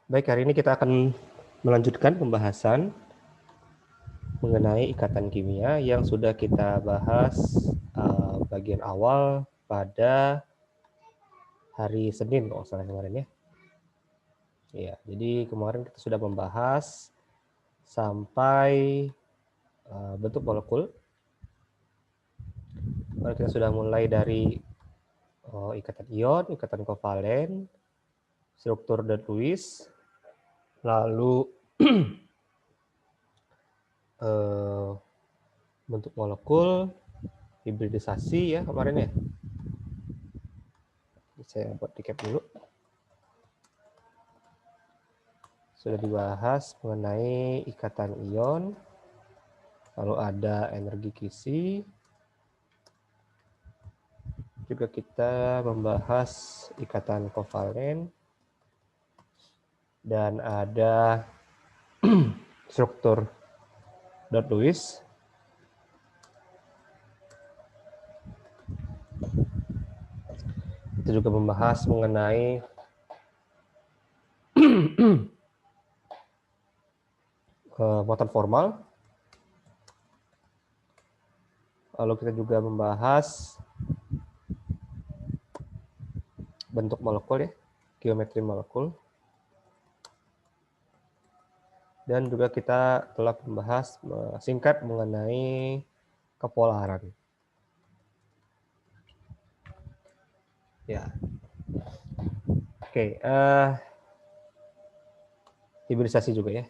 Baik, hari ini kita akan melanjutkan pembahasan mengenai ikatan kimia yang sudah kita bahas bagian awal pada hari Senin kalau salah kemarin ya. Ya, jadi kemarin kita sudah membahas sampai bentuk molekul. Kemarin kita sudah mulai dari ikatan ion, ikatan kovalen, struktur dan Lewis, lalu bentuk molekul, hibridisasi ya kemarin ya. Saya buat recap dulu. Sudah dibahas mengenai ikatan ion, lalu ada energi kisi, juga kita membahas ikatan kovalen, dan ada struktur dot Lewis. Kita juga membahas mengenai muatan formal. Lalu kita juga membahas bentuk molekul ya, geometri molekul. Dan juga kita telah membahas singkat mengenai kepolaran. Ya. Oke, hibridisasi juga ya.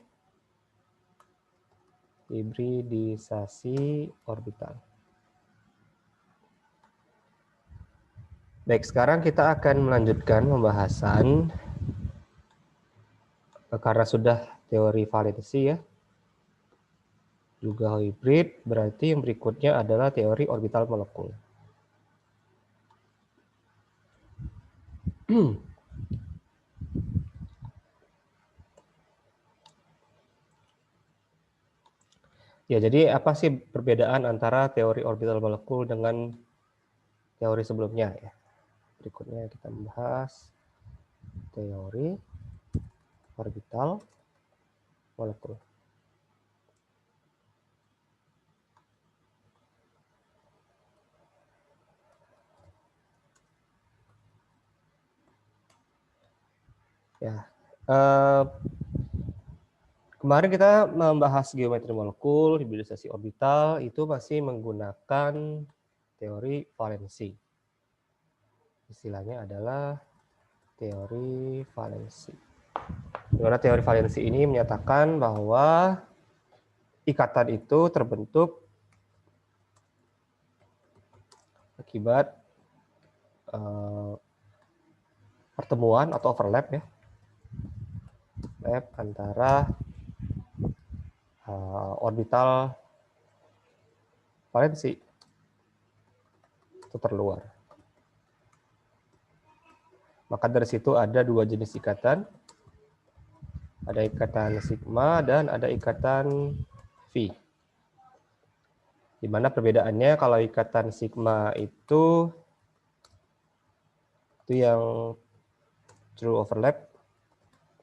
Hibridisasi orbital. Baik, sekarang kita akan melanjutkan pembahasan karena sudah teori valensi ya. Juga hibrid, berarti yang berikutnya adalah teori orbital molekul. Ya, jadi apa sih perbedaan antara teori orbital molekul dengan teori sebelumnya ya? Berikutnya kita membahas teori orbital molekul. Ya, kemarin kita membahas geometri molekul, hibridisasi orbital, itu masih menggunakan teori valensi. Istilahnya adalah teori valensi. Di mana teori valensi ini menyatakan bahwa ikatan itu terbentuk akibat pertemuan atau overlap ya, antara orbital valensi itu terluar. Maka dari situ ada dua jenis ikatan, ada ikatan sigma dan ada ikatan phi. Di mana perbedaannya kalau ikatan sigma itu yang true overlap,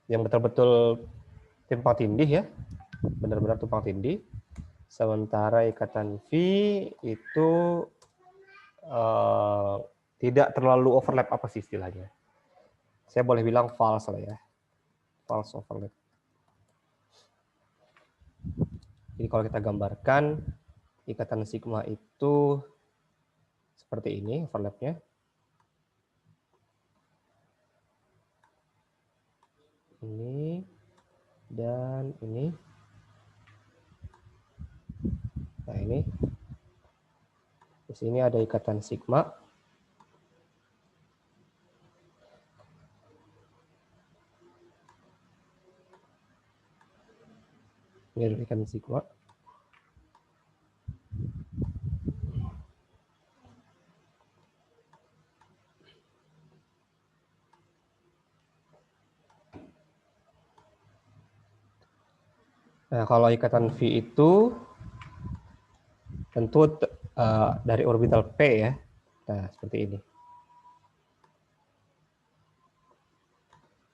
yang betul-betul tumpang tindih ya, benar-benar tumpang tindih. Sementara ikatan phi itu tidak terlalu overlap, apa sih istilahnya? Saya boleh bilang false lah ya, false overlap. Jadi kalau kita gambarkan ikatan sigma itu seperti ini overlapnya. Ini dan ini. Nah ini. Di sini ada ikatan sigma. Ini adalah ikatan sigma. Nah, kalau ikatan V itu tentu dari orbital P ya. Nah, seperti ini.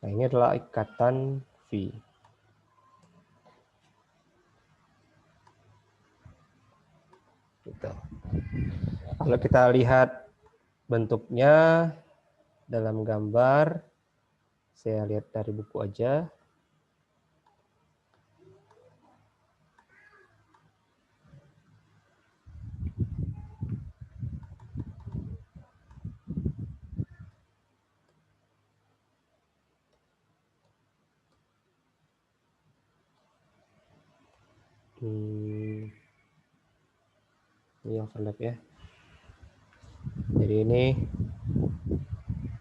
Nah, ini adalah ikatan V. Gitu. Kalau kita lihat bentuknya dalam gambar, saya lihat dari buku aja. Ini overlap ya. Jadi ini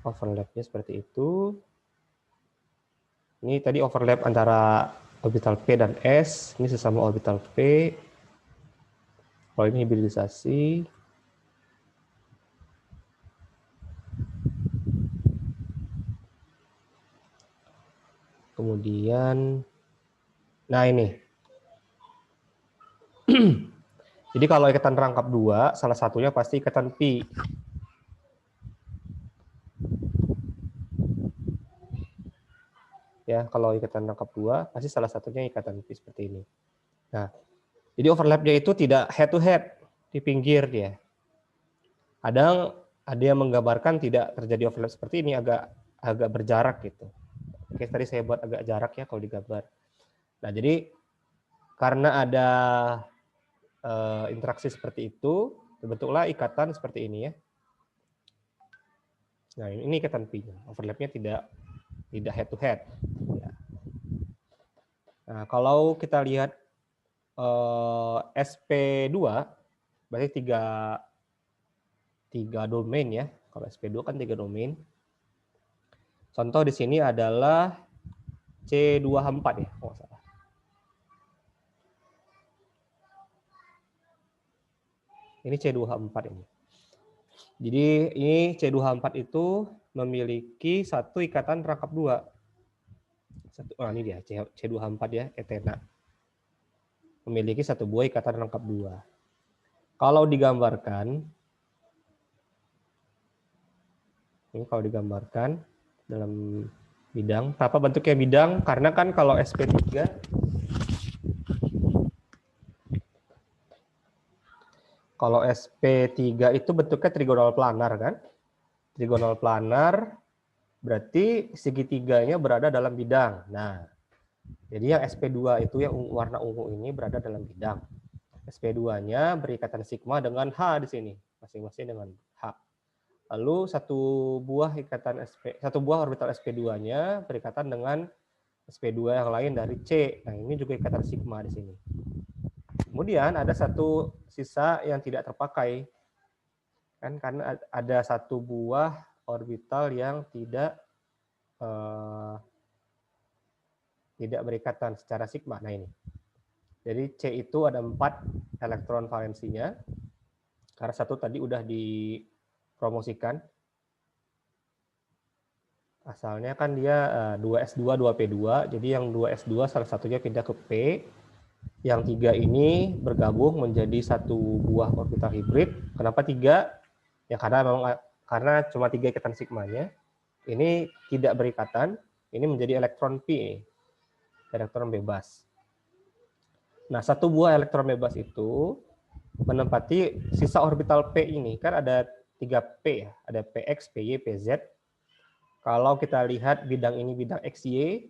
overlapnya seperti itu. Ini tadi overlap antara orbital P dan S. Ini sesama orbital P. Kalau ini hibridisasi. Kemudian, nah ini. Jadi kalau ikatan rangkap 2, salah satunya pasti ikatan pi. Ya, kalau ikatan rangkap 2, pasti salah satunya ikatan pi seperti ini. Nah, jadi overlapnya itu tidak head to head, di pinggir dia. Ada yang menggambarkan tidak terjadi overlap seperti ini, agak berjarak gitu. Oke, tadi saya buat agak jarak ya kalau digambar. Nah, jadi karena ada interaksi seperti itu, terbentuklah ikatan seperti ini ya. Nah, ini ikatan pi. Overlapnya tidak head to head. Ya. Nah, kalau kita lihat SP2, berarti tiga domain ya. Kalau SP2 kan 3 domain. Contoh di sini adalah C24 ya, kalau nggak salah. Ini C24 ini. Jadi ini C24 itu memiliki satu ikatan rangkap 2. Ini dia C24 ya, Ethena. Memiliki satu buah ikatan rangkap 2. Kalau digambarkan, ini kalau digambarkan dalam bidang, apa bentuknya bidang? Karena kan kalau SP3 itu bentuknya trigonal planar kan? Trigonal planar berarti segitiganya berada dalam bidang. Nah, jadi yang SP2 itu yang warna ungu ini berada dalam bidang. SP2-nya berikatan sigma dengan H di sini, masing-masing dengan H. Lalu satu buah orbital SP2-nya berikatan dengan SP2 yang lain dari C. Nah, ini juga ikatan sigma di sini. Kemudian ada satu sisa yang tidak terpakai. Kan karena ada satu buah orbital yang tidak berikatan secara sigma. Nah, ini. Jadi C itu ada 4 elektron valensinya. Karena satu tadi udah dipromosikan. Asalnya kan dia 2s2, 2p2. Jadi yang 2s2 salah satunya pindah ke P. Yang 3 ini bergabung menjadi satu buah orbital hibrid. Kenapa 3? Ya karena cuma 3 ikatan sigmanya. Ini tidak berikatan. Ini menjadi elektron P. Elektron bebas. Nah, satu buah elektron bebas itu menempati sisa orbital P ini. Kan ada 3P ya. Ada PX, PY, PZ. Kalau kita lihat bidang ini bidang XY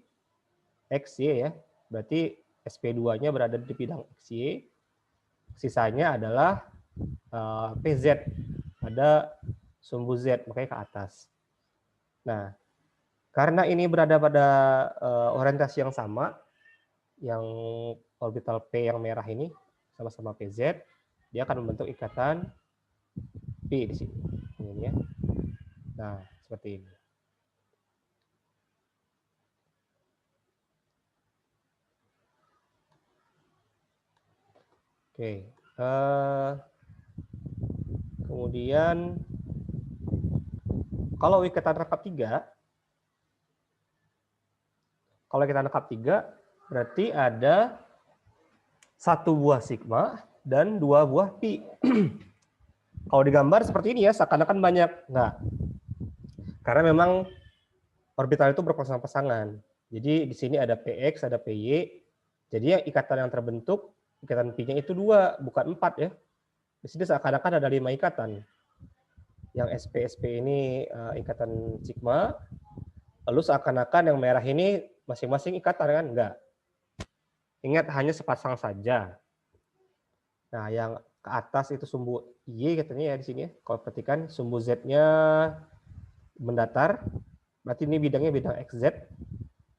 ya. Berarti SP2-nya berada di bidang XY. Sisanya adalah PZ. Ada sumbu Z, makanya ke atas. Nah, karena ini berada pada orientasi yang sama, yang orbital P yang merah ini sama-sama PZ, dia akan membentuk ikatan P di sini. Ini ya. Nah, seperti ini. Oke. Kemudian kalau ikatan rangkap 3, berarti ada satu buah sigma dan 2 buah pi. Kalau digambar seperti ini ya, seakan-akan banyak. Nah, karena memang orbital itu berpasang-pasangan. Jadi di sini ada PX, ada PY. Jadi yang ikatan yang terbentuk, ikatan pi-nya itu 2, bukan 4 ya. Di sini seakan-akan ada 5 ikatan. Yang SP ini ikatan sigma, lalu seakan-akan yang merah ini masing-masing ikatan kan? Enggak. Ingat hanya sepasang saja. Nah, yang ke atas itu sumbu Y katanya ya di sini ya. Kalau perhatikan sumbu Z-nya mendatar, berarti ini bidangnya bidang XZ.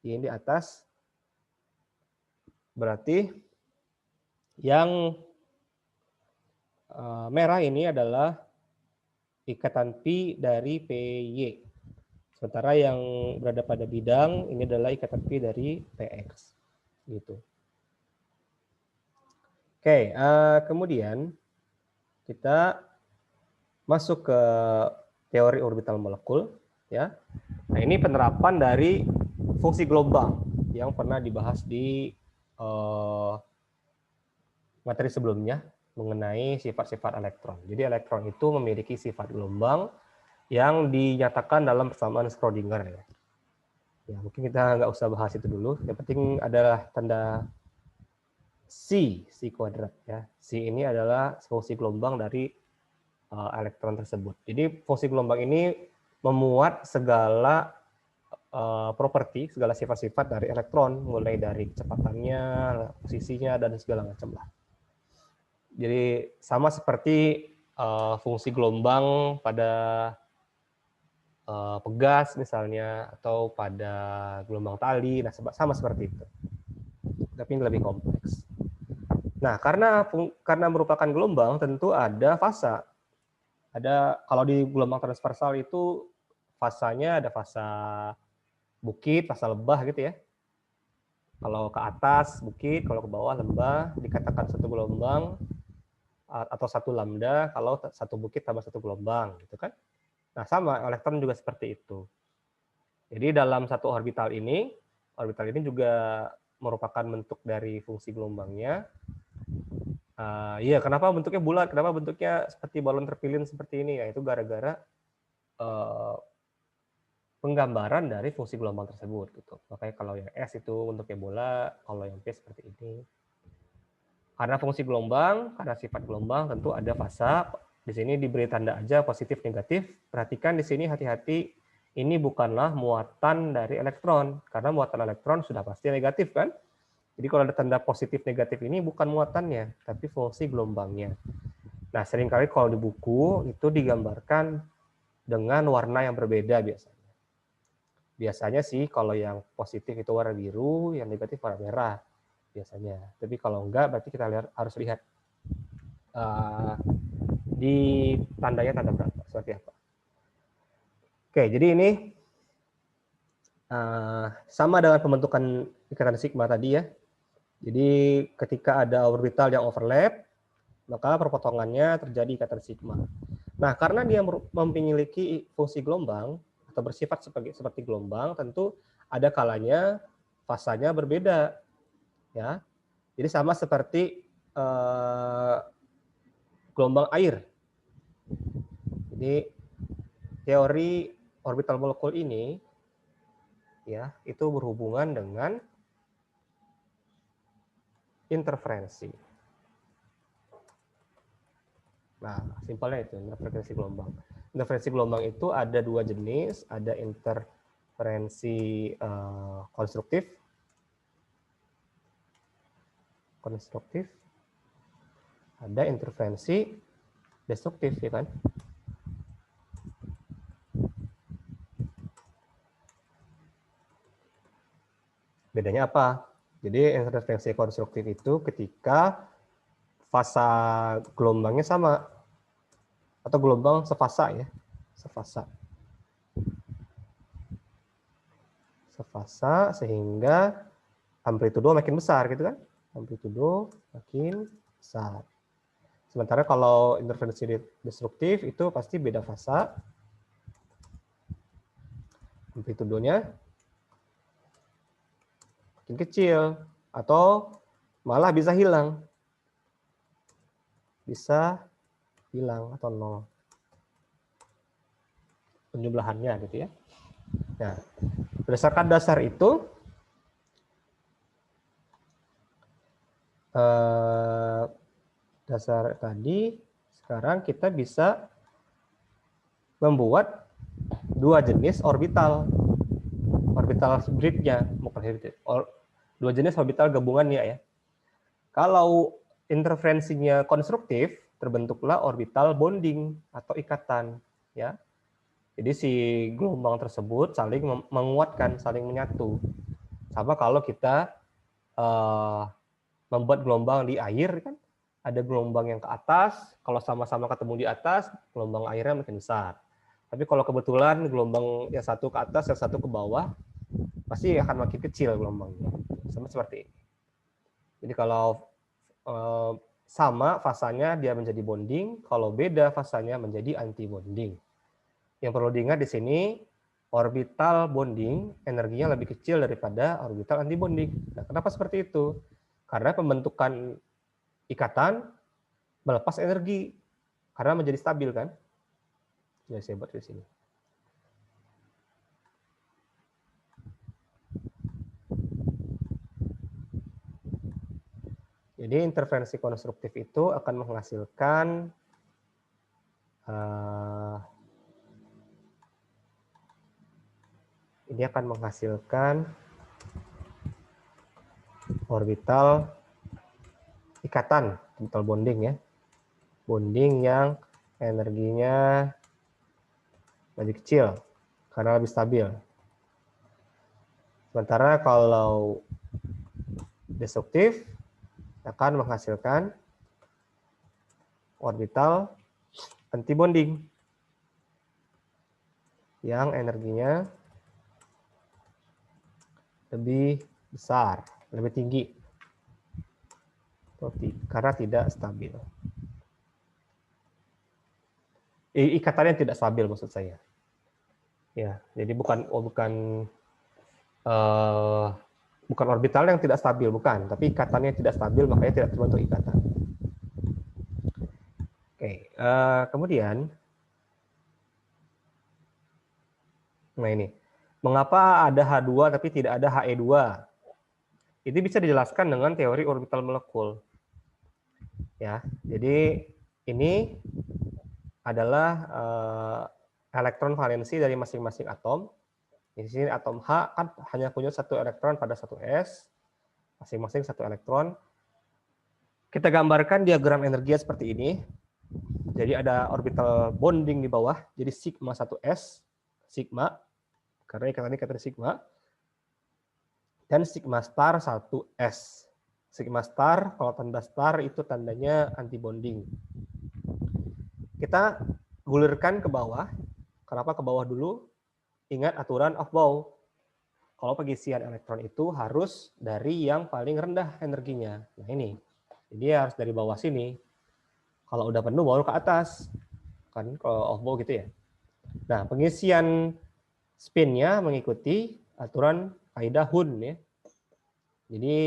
Ini di atas. Berarti yang merah ini adalah ikatan pi dari PY. Sementara yang berada pada bidang ini adalah ikatan pi dari PX. Gitu. Oke, kemudian kita masuk ke teori orbital molekul, ya. Nah, ini penerapan dari fungsi gelombang yang pernah dibahas di materi sebelumnya mengenai sifat-sifat elektron. Jadi elektron itu memiliki sifat gelombang yang dinyatakan dalam persamaan Schrödinger. Ya, mungkin kita nggak usah bahas itu dulu. Yang penting adalah tanda C kuadrat ya. C ini adalah fungsi gelombang dari elektron tersebut. Jadi fungsi gelombang ini memuat segala properti, segala sifat-sifat dari elektron, mulai dari kecepatannya, posisinya, dan segala macam lah. Jadi sama seperti fungsi gelombang pada pegas misalnya, atau pada gelombang tali, nah sama seperti itu. Tapi ini lebih kompleks. Nah, karena merupakan gelombang, tentu ada fasa. Ada, kalau di gelombang transversal itu fasanya ada fasa bukit, fasa lembah gitu ya. Kalau ke atas bukit, kalau ke bawah lembah, dikatakan satu gelombang atau satu lambda kalau satu bukit tambah satu gelombang, gitu kan? Nah, sama elektron juga seperti itu. Jadi dalam satu orbital ini juga merupakan bentuk dari fungsi gelombangnya. Iya, kenapa bentuknya bulat? Kenapa bentuknya seperti balon terpilin seperti ini? Ya, itu gara-gara penggambaran dari fungsi gelombang tersebut. Gitu. Makanya kalau yang S itu bentuknya bola, kalau yang P seperti ini. Karena fungsi gelombang, karena sifat gelombang, tentu ada fasa. Di sini diberi tanda aja positif negatif. Perhatikan di sini hati-hati, ini bukanlah muatan dari elektron. Karena muatan elektron sudah pasti negatif kan? Jadi kalau ada tanda positif negatif ini bukan muatannya, tapi fungsi gelombangnya. Nah, seringkali kalau di buku itu digambarkan dengan warna yang berbeda biasanya. Biasanya sih kalau yang positif itu warna biru, yang negatif warna merah biasanya. Tapi kalau enggak, berarti kita harus lihat di tandanya tanda berapa, seperti apa. Oke, jadi ini sama dengan pembentukan ikatan sigma tadi ya. Jadi ketika ada orbital yang overlap, maka perpotongannya terjadi ikatan sigma. Nah, karena dia memiliki fungsi gelombang atau bersifat seperti gelombang, tentu ada kalanya fasanya berbeda, ya. Jadi sama seperti gelombang air. Jadi teori orbital molekul ini, ya, itu berhubungan dengan interferensi. Nah, simpelnya itu interferensi gelombang. Interferensi gelombang itu ada dua jenis, ada interferensi konstruktif, ada interferensi destruktif, ya kan? Bedanya apa? Jadi interferensi konstruktif itu ketika fasa gelombangnya sama atau gelombang sefasa ya, sefasa sehingga amplitudo makin besar gitu kan, amplitudo makin besar. Sementara kalau interferensi destruktif itu pasti beda fasa, amplitudonya makin kecil atau malah bisa hilang atau nol penjumlahannya gitu ya. Nah, berdasarkan dasar itu, dasar tadi, sekarang kita bisa membuat dua jenis orbital hibridnya, dua jenis orbital gabungannya ya. Kalau interferensinya konstruktif, terbentuklah orbital bonding atau ikatan ya. Jadi si gelombang tersebut saling menguatkan, saling menyatu. Sama kalau kita membuat gelombang di air kan, ada gelombang yang ke atas, kalau sama-sama ketemu di atas, gelombang airnya makin besar. Tapi kalau kebetulan gelombang yang satu ke atas, yang satu ke bawah, pasti akan makin kecil gelombangnya. Sama seperti ini. Jadi kalau sama fasanya dia menjadi bonding, kalau beda fasanya menjadi anti bonding. Yang perlu diingat di sini, orbital bonding energinya lebih kecil daripada orbital anti bonding. Nah, kenapa seperti itu? Karena pembentukan ikatan melepas energi karena menjadi stabil kan? Ya, saya buat di sini. Jadi interferensi konstruktif itu akan menghasilkan ini akan menghasilkan orbital ikatan, orbital bonding ya. Bonding yang energinya lebih kecil karena lebih stabil. Sementara kalau destruktif akan menghasilkan orbital antibonding yang energinya lebih besar, lebih tinggi karena tidak stabil. Ikatannya tidak stabil maksud saya. Ya, jadi bukan orbital yang tidak stabil, bukan, tapi ikatannya tidak stabil, makanya tidak terbentuk ikatan. Oke, kemudian, nah ini, mengapa ada H2 tapi tidak ada He2? Itu bisa dijelaskan dengan teori orbital molekul. Ya, jadi ini adalah elektron valensi dari masing-masing atom. Di sini atom H kan hanya punya satu elektron pada satu S, masing-masing satu elektron. Kita gambarkan diagram energinya seperti ini. Jadi ada orbital bonding di bawah, jadi sigma 1s, sigma, karena ikatan ini ikatan sigma, dan sigma star 1s. Sigma star, kalau tanda star itu tandanya anti bonding. Kita gulirkan ke bawah. Kenapa ke bawah dulu? Ingat aturan Aufbau. Kalau pengisian elektron itu harus dari yang paling rendah energinya. Nah ini, jadi harus dari bawah sini. Kalau udah penuh baru ke atas. Kan kalau Aufbau gitu ya. Nah, pengisian spinnya mengikuti aturan kaidah Hund ya. Jadi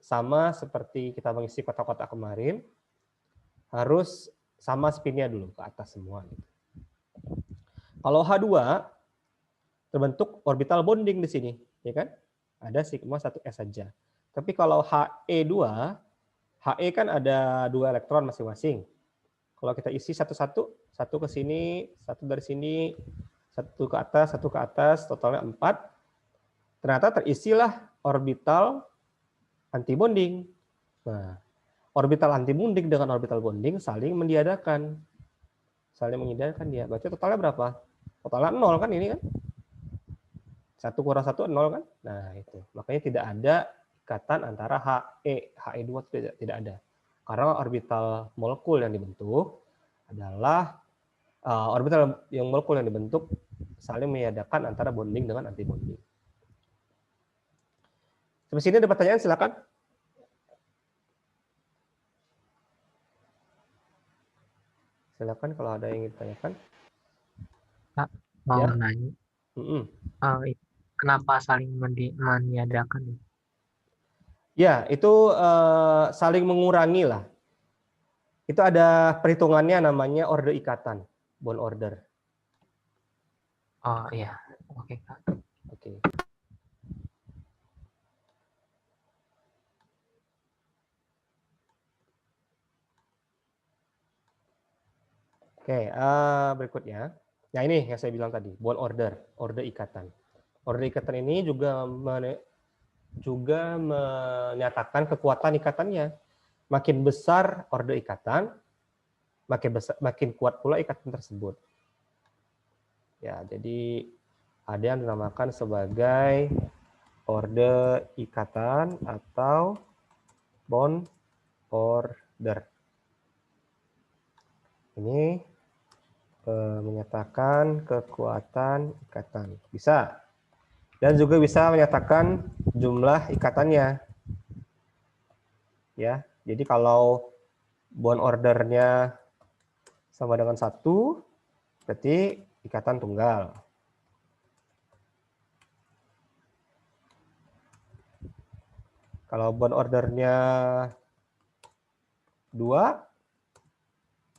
sama seperti kita mengisi kotak-kotak kemarin, harus sama spinnya dulu ke atas semua. Gitu. Kalau H2 terbentuk orbital bonding di sini, ya kan? Ada sigma 1s saja. Tapi kalau He2, He kan ada 2 elektron masing-masing. Kalau kita isi satu-satu, satu ke sini, satu dari sini, satu ke atas, totalnya 4. Ternyata terisilah orbital antibonding. Nah, orbital antibonding dengan orbital bonding saling meniadakan. Saling meniadakan dia. Berarti totalnya berapa? Totalnya 0 kan ini kan? 1 kurang 1, 0 kan? Nah, itu. Makanya tidak ada ikatan antara He2 tidak ada. Karena orbital molekul yang dibentuk adalah orbital yang molekul yang dibentuk saling meniadakan antara bonding dengan antibonding. Sampai sini ada pertanyaan, silakan. Silakan kalau ada yang ingin ditanyakan. Pak, mau nanya. Kenapa saling meniadakan? Ya, itu saling mengurangi lah. Itu ada perhitungannya namanya order ikatan, bond order. Oh iya. Oke, Kak. Oke. Oke, berikutnya. Nah ini yang saya bilang tadi, bond order, order ikatan. Order ikatan ini juga menyatakan kekuatan ikatannya. Makin besar order ikatan, makin kuat pula ikatan tersebut. Ya, jadi ada yang dinamakan sebagai order ikatan atau bond order. Ini menyatakan kekuatan ikatan. Bisa. Dan juga bisa menyatakan jumlah ikatannya. Ya, jadi kalau bond ordernya sama dengan 1, berarti ikatan tunggal. Kalau bond ordernya 2,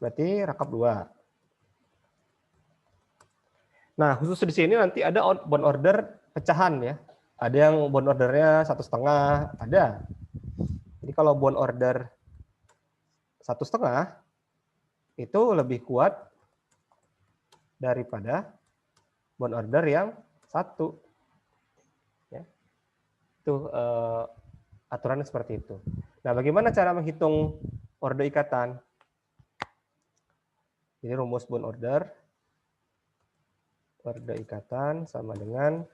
berarti rangkap 2. Nah, khusus di sini nanti ada bond order pecahan ya. Ada yang bond ordernya 1,5, ada. Jadi kalau bond order 1,5 itu lebih kuat daripada bond order yang 1. Ya. Itu aturannya seperti itu. Nah, bagaimana cara menghitung order ikatan? Jadi rumus bond order ikatan sama dengan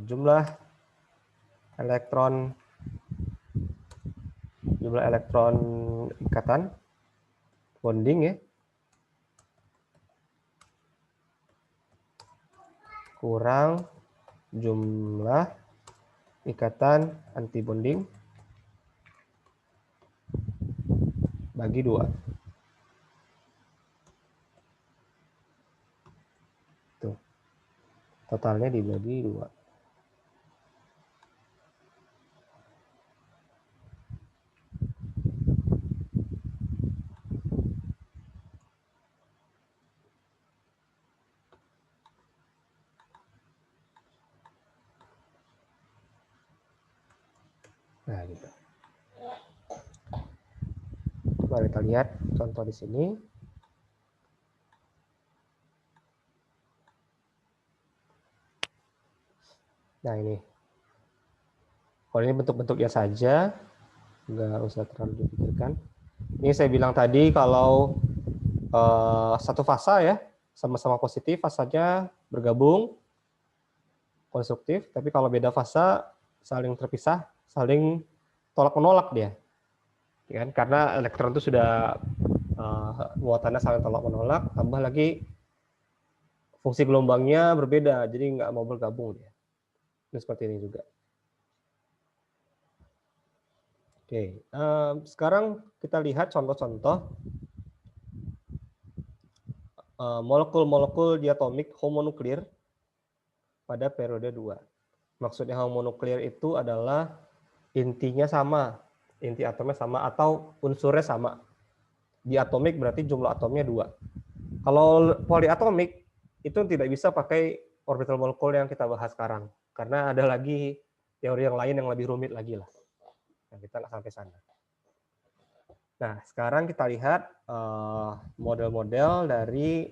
jumlah elektron ikatan bonding ya kurang jumlah ikatan anti bonding bagi 2. Tuh. Totalnya dibagi 2. Nah, gitu. Mari kita lihat contoh di sini. Nah, ini. Kalau ini bentuk-bentuknya saja, nggak usah terlalu dipikirkan. Ini saya bilang tadi kalau satu fasa ya, sama-sama positif, fasanya bergabung, konstruktif, tapi kalau beda fasa, saling terpisah, saling tolak-menolak dia. Ya kan? Karena elektron itu sudah muatannya saling tolak-menolak, tambah lagi fungsi gelombangnya berbeda, jadi nggak mau bergabung dia. Ini seperti ini juga. Oke, sekarang kita lihat contoh-contoh molekul-molekul diatomik homonuklir pada periode 2. Maksudnya homonuklir itu adalah intinya sama, inti atomnya sama atau unsurnya sama. Diatomik berarti jumlah atomnya 2. Kalau poliatomik itu tidak bisa pakai orbital molekul yang kita bahas sekarang, karena ada lagi teori yang lain yang lebih rumit lagi lah. Nah, kita nggak sampai sana. Nah, sekarang kita lihat model-model dari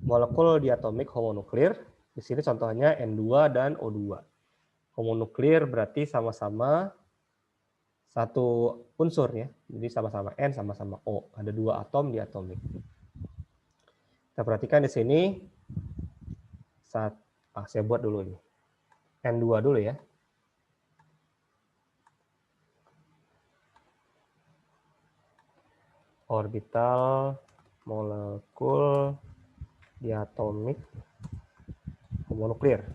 molekul diatomik homonuklir. Di sini contohnya N2 dan O2. Homonuklir berarti sama-sama satu unsur ya. Jadi sama-sama N, sama-sama O. Ada 2 atom diatomik. Kita perhatikan di sini. Saya buat dulu ini. N2 dulu ya. Orbital molekul diatomik homonuklir.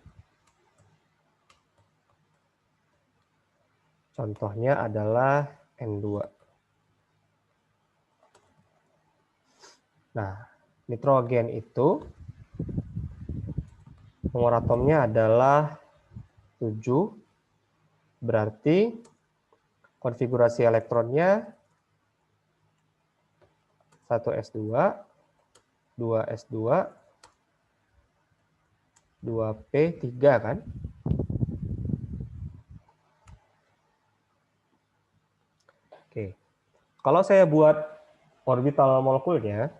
Contohnya adalah N2. Nah, nitrogen itu nomor atomnya adalah 7. Berarti konfigurasi elektronnya 1s2, 2s2, 2P, 3 kan? Oke. Kalau saya buat orbital molekulnya,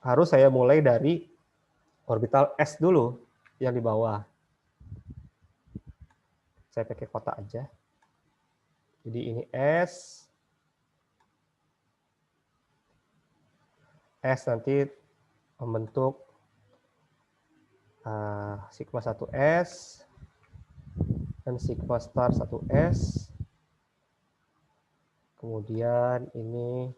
harus saya mulai dari orbital S dulu yang di bawah. Saya pakai kotak aja. Jadi ini S. S nanti membentuk sigma 1S dan sigma star 1S. Kemudian ini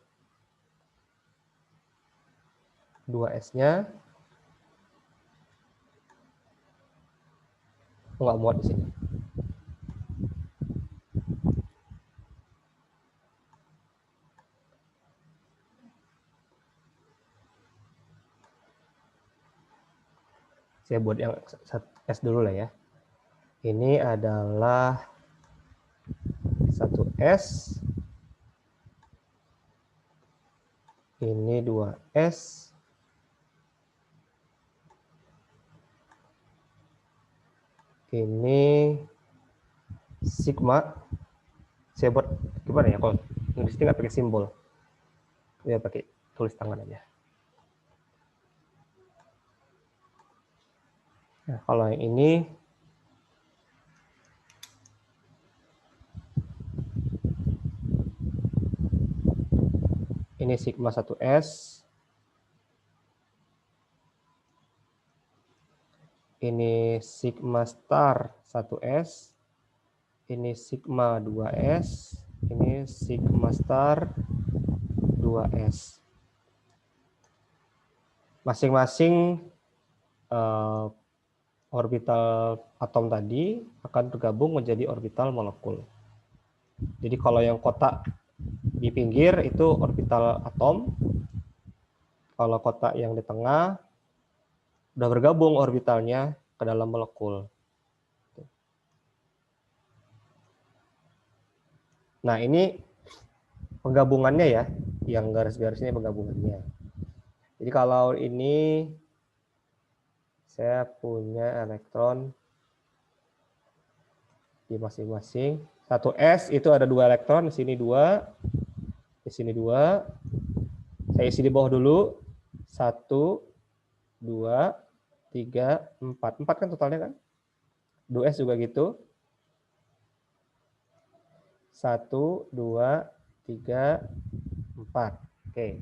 2S-nya. Nggak muat di sini. Saya buat yang S dulu lah ya. Ini adalah 1S. Ini 2S. Ini sigma. Saya buat gimana ya kalau di sini nggak pakai simbol. Ya pakai tulis tangan aja. Nah, kalau yang ini sigma 1S. Ini sigma star 1S. Ini sigma 2S. Ini sigma star 2S. Masing-masing orbital atom tadi akan bergabung menjadi orbital molekul. Jadi kalau yang kotak di pinggir itu orbital atom. Kalau kotak yang di tengah udah bergabung orbitalnya ke dalam molekul. Nah, ini penggabungannya ya, yang garis-garis ini penggabungannya. Jadi kalau ini saya punya elektron di masing-masing. 1S itu ada 2 elektron, di sini 2, di sini 2. Saya isi di bawah dulu. 1, 2, 3, 4. 4 kan totalnya kan? 2S juga gitu. 1, 2, 3, 4. Oke.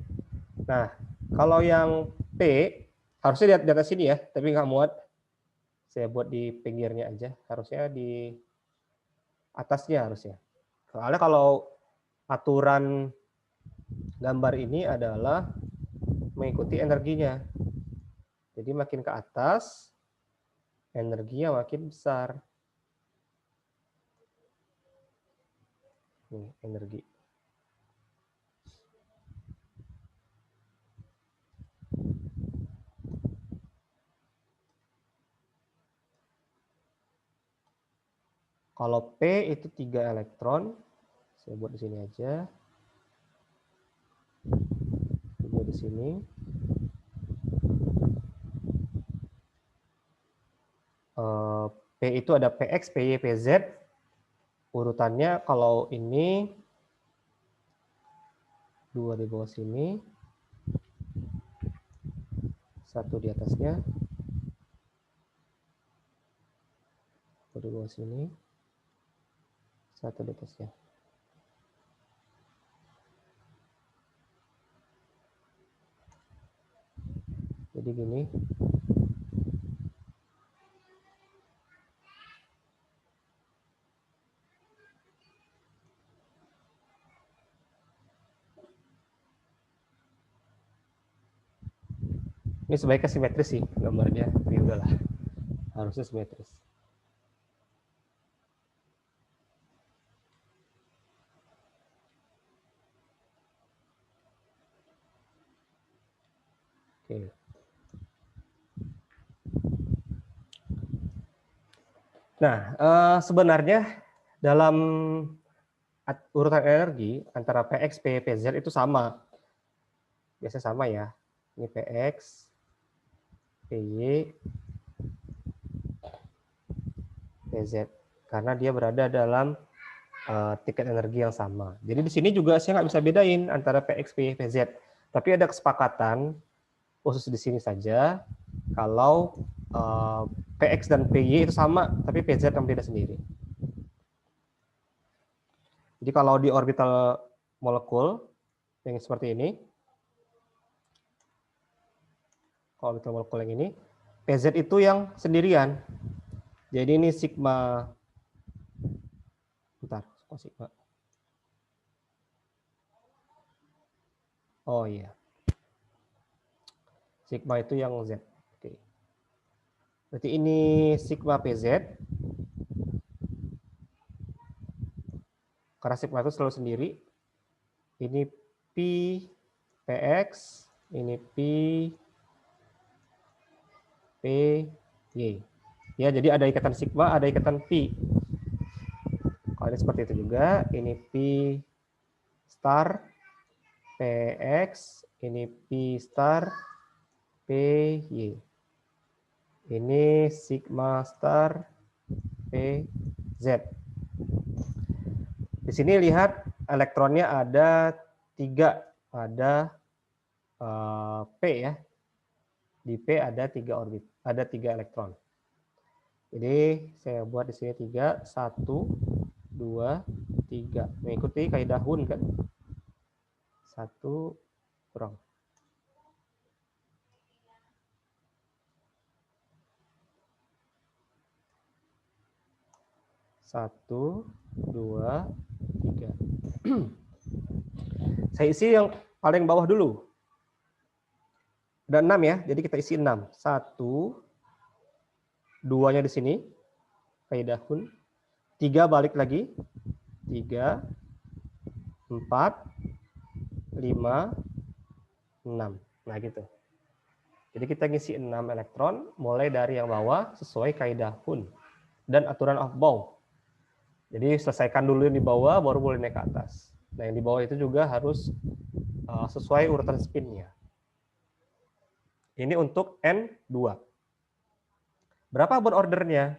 Nah, kalau yang P, harusnya di atas sini ya, tapi nggak muat. Saya buat di pinggirnya aja. Harusnya di atasnya harusnya. Soalnya kalau aturan gambar ini adalah mengikuti energinya. Jadi makin ke atas, energinya makin besar. Nih, energi. Kalau P itu 3 elektron, saya buat di sini aja. Juga di sini. P itu ada PX, PY, PZ. Urutannya kalau ini 2 di bawah sini, 1 di atasnya, 1 di bawah sini, 1 di atasnya. Jadi gini. Ini sebaiknya simetris sih gambarnya, tapi udahlah. Harusnya simetris. Oke. Nah, sebenarnya dalam urutan energi antara PX, PY, PZ itu sama. Biasanya sama ya. Ini PX, PY, PZ karena dia berada dalam tingkat energi yang sama. Jadi di sini juga saya nggak bisa bedain antara PX, PY, PZ. Tapi ada kesepakatan khusus di sini saja kalau PX dan PY itu sama, tapi PZ yang beda sendiri. Jadi kalau di orbital molekul yang seperti ini, kalau orbital molekul yang ini, PZ itu yang sendirian. Jadi ini sigma, bentar, kok sigma? Oh iya, sigma itu yang Z. Oke. Berarti ini sigma PZ, karena sigma itu selalu sendiri. Ini P PX, ini P PY. Ya, jadi ada ikatan sigma, ada ikatan P. Kalau ini seperti itu juga, ini P star PX, ini P star PY. Ini sigma star PZ. Di sini lihat elektronnya ada 3, ada P ya. Di P ada 3 orbit, ada 3 elektron. Jadi saya buat di sini 3, 1, 2, 3. Mengikuti kaidah Hun kan? 1 kurang. 1, 2, 3. Saya isi yang paling bawah dulu. Ada 6 ya, jadi kita isi 6. 1, 2-nya di sini, kaidah Hun. 3 balik lagi, 3, 4, 5, 6. Nah gitu. Jadi kita ngisi 6 elektron, mulai dari yang bawah sesuai kaidah Hun dan aturan Aufbau. Jadi selesaikan dulu yang di bawah, baru boleh naik ke atas. Nah yang di bawah itu juga harus sesuai urutan spinnya. Ini untuk N2. Berapa bond ordernya?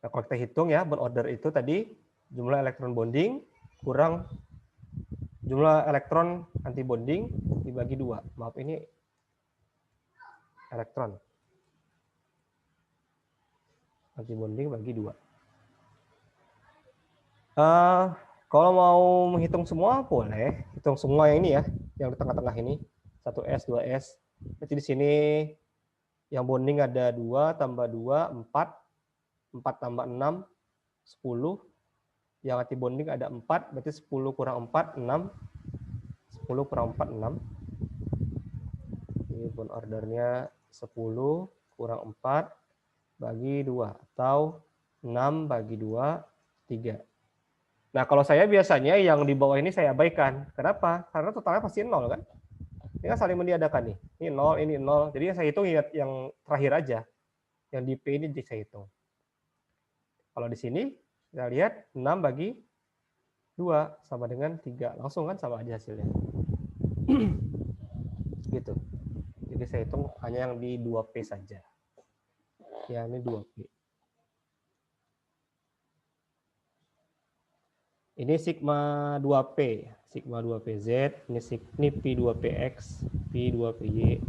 Nah, kalau kita hitung ya, bond order itu tadi jumlah elektron bonding kurang jumlah elektron anti bonding dibagi 2. Maaf, ini elektron. Anti bonding bagi 2. Kalau mau menghitung semua, boleh. Hitung semua yang ini ya, yang di tengah-tengah ini. 1S, 2S. Berarti di sini yang bonding ada 2 tambah 2, 4. 4 tambah 6, 10. Yang anti bonding ada 4, berarti 10 kurang 4, 6. 10 kurang 4, 6. Ini bond ordernya 10 kurang 4 bagi 2. Atau 6 bagi 2, 3. Nah, kalau saya biasanya yang di bawah ini saya abaikan. Kenapa? Karena totalnya pasti 0 kan? Ini kan saling meniadakan nih. Ini 0, ini 0. Jadi saya hitung yang terakhir aja. Yang di P ini saya hitung. Kalau di sini, kita lihat 6 bagi 2 sama dengan 3. Langsung kan sama aja hasilnya. Gitu. Jadi saya hitung hanya yang di 2P saja. Ya, ini 2P. Ini sigma 2P, sigma 2PZ, ini P2PX, P2PY.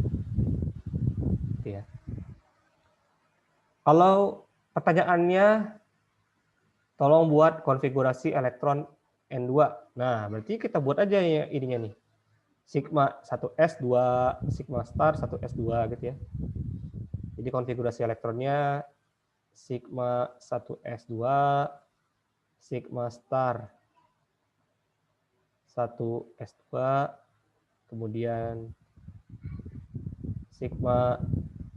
Gitu ya. Kalau pertanyaannya, tolong buat konfigurasi elektron N2. Nah, berarti kita buat aja ya ininya nih. Sigma 1S2, sigma star 1S2 gitu ya. Jadi konfigurasi elektronnya sigma 1S2, sigma star 1S2, kemudian sigma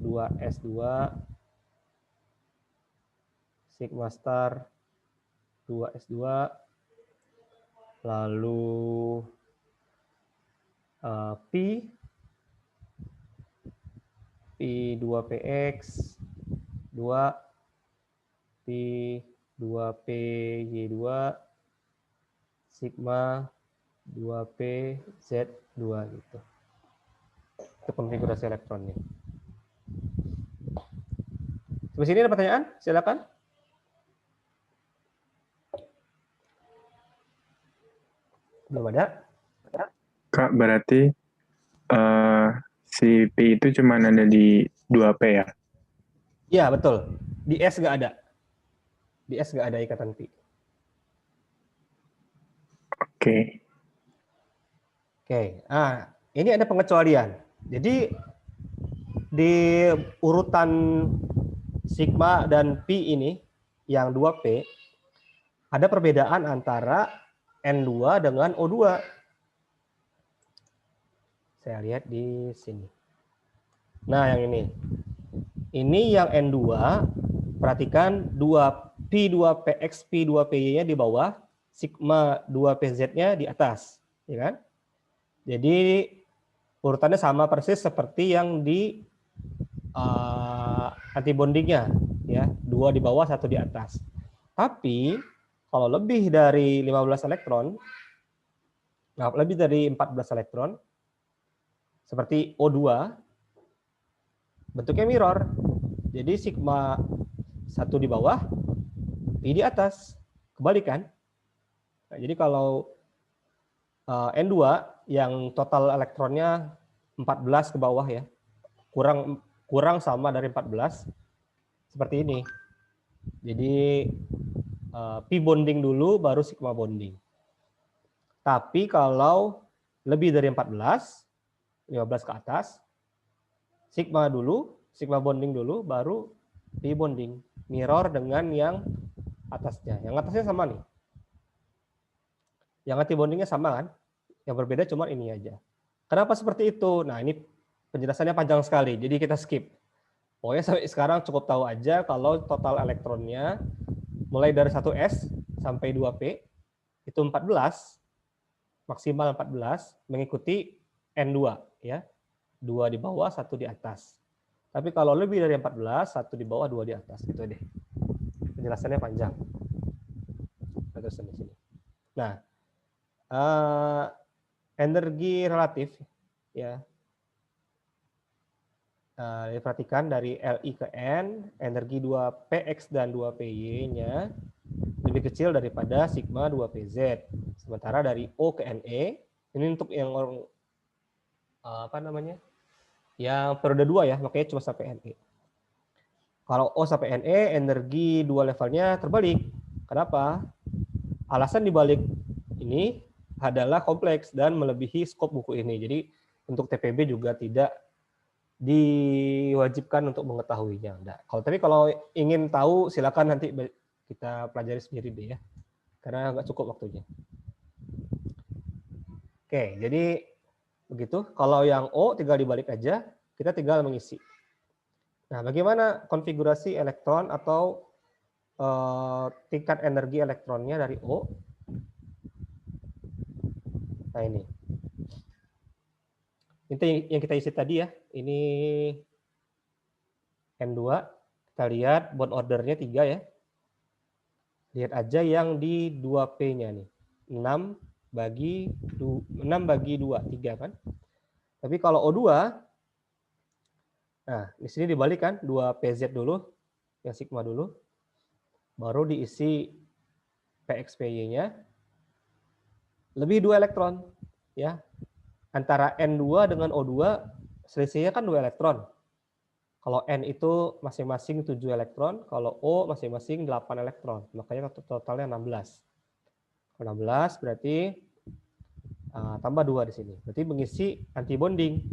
2S2, sigma star 2S2, lalu P2PX 2, P2PY2, sigma 2PZ2 gitu. Itu konfigurasi elektronnya. Sampai sini ada pertanyaan? Silakan. Belum ada? Kak, berarti si P itu cuma ada di 2P ya? Iya, betul. Di S nggak ada. Di S nggak ada ikatan pi. Oke. Oke. Ah, ini ada pengecualian. Jadi di urutan sigma dan pi ini yang 2P ada perbedaan antara N2 dengan O2. Saya lihat di sini. Nah, yang ini. Ini yang N2, perhatikan 2P2PX, P2PY-nya di bawah, sigma 2PZ-nya di atas, ya kan? Jadi urutannya sama persis seperti yang di antibondingnya, ya, 2 di bawah, 1 di atas. Tapi kalau lebih dari 15 elektron, nah, lebih dari 14 elektron, seperti O2, bentuknya mirror. Jadi sigma 1 di bawah, Pi di atas. Kebalikan. Nah, jadi kalau N2 yang total elektronnya 14 ke bawah ya, kurang sama dari 14, seperti ini. Jadi pi bonding dulu baru sigma bonding. Tapi kalau lebih dari 14, 15 ke atas, sigma bonding dulu baru pi bonding. Mirror dengan yang atasnya. Yang atasnya sama nih. Yang anti bondingnya sama kan? Yang berbeda cuma ini aja. Kenapa seperti itu? Nah, ini penjelasannya panjang sekali, jadi kita skip. Pokoknya sampai sekarang cukup tahu aja kalau total elektronnya mulai dari 1s sampai 2p itu 14, maksimal 14, mengikuti N2 ya. 2 di bawah, 1 di atas. Tapi kalau lebih dari 14, 1 di bawah, 2 di atas. Gitu deh. Penjelasannya panjang. Terus di sini. Nah, energi relatif ya. Diperhatikan dari Li ke N, energi 2Px dan 2Py-nya lebih kecil daripada sigma 2Pz. Sementara dari O ke Ne, ini untuk yang apa namanya? Yang periode 2 ya, makanya cuma sampai Ne. Kalau O sampai Ne, energi dua levelnya terbalik. Kenapa? Alasan dibalik ini adalah kompleks dan melebihi skop buku ini. Jadi untuk TPB juga tidak diwajibkan untuk mengetahuinya. Nah, kalau ingin tahu silakan nanti kita pelajari sendiri deh ya. Karena nggak cukup waktunya. Oke, jadi begitu. Kalau yang O tinggal dibalik aja, kita tinggal mengisi. Nah, bagaimana konfigurasi elektron atau tingkat energi elektronnya dari O? Nah, ini. Itu yang kita isi tadi ya. Ini N2. Kita lihat bond ordernya 3 ya. Lihat aja yang di 2P-nya nih. 6 bagi 2, 3 kan. Tapi kalau O2, nah di sini dibalik kan, 2PZ dulu, yang sigma dulu. Baru diisi PXPY-nya. Lebih 2 elektron. Ya. Antara N2 dengan O2 selisihnya kan 2 elektron. Kalau N itu masing-masing 7 elektron, kalau O masing-masing 8 elektron. Makanya totalnya 16. 16 berarti tambah 2 di sini. Berarti mengisi anti bonding.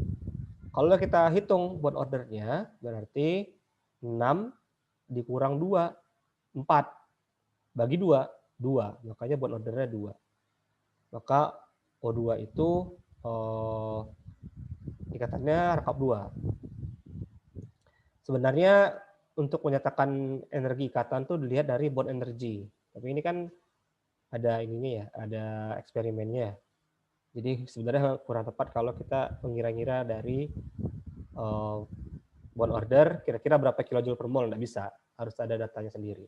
Kalau kita hitung bond ordernya, berarti 6 dikurang 2, 4. Bagi 2, 2. Makanya bond ordernya 2. Maka O2 itu ikatannya rangkap 2. Sebenarnya untuk menyatakan energi ikatan tuh dilihat dari bond energy. Tapi ini kan ada ininya ya, ada eksperimennya. Jadi sebenarnya kurang tepat kalau kita mengira-ngira dari bond order kira-kira berapa kilojoule per mol, nggak bisa. Harus ada datanya sendiri.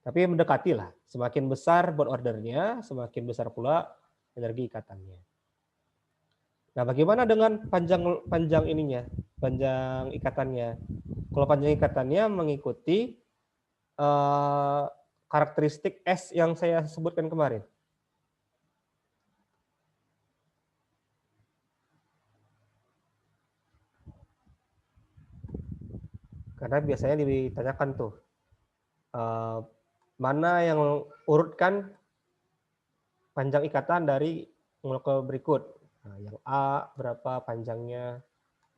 Tapi mendekati lah. Semakin besar bond ordernya, semakin besar pula energi ikatannya. Nah, bagaimana dengan panjang ininya, panjang ikatannya? Kalau panjang ikatannya mengikuti karakteristik S yang saya sebutkan kemarin. Karena biasanya ditanyakan tuh, mana yang urutkan panjang ikatan dari molekul berikut. Nah, yang A berapa panjangnya,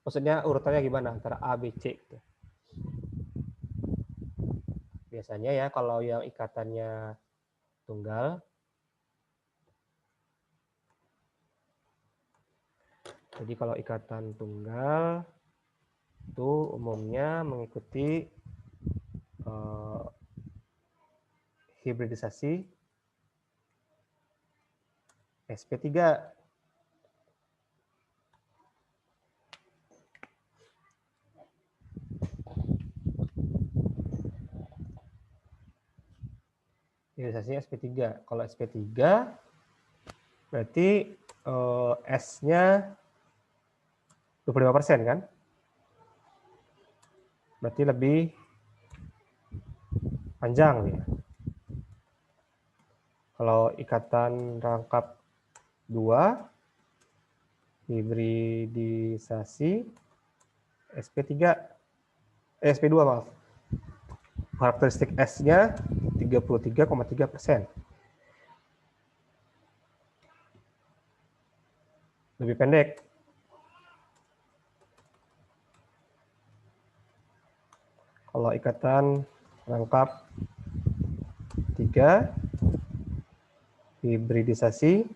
maksudnya urutannya gimana antara A, B, C. Gitu. Biasanya ya kalau yang ikatannya tunggal, jadi kalau ikatan tunggal itu umumnya mengikuti hibridisasi sp3. Hibridisasi sp3. Kalau sp3 berarti S-nya 25% kan? Berarti lebih panjang ya. Kalau ikatan rangkap 2 hibridisasi sp3 sp2 maaf. Karakteristik S-nya 33,3%. Lebih pendek. Kalau ikatan rangkap 3 hibridisasi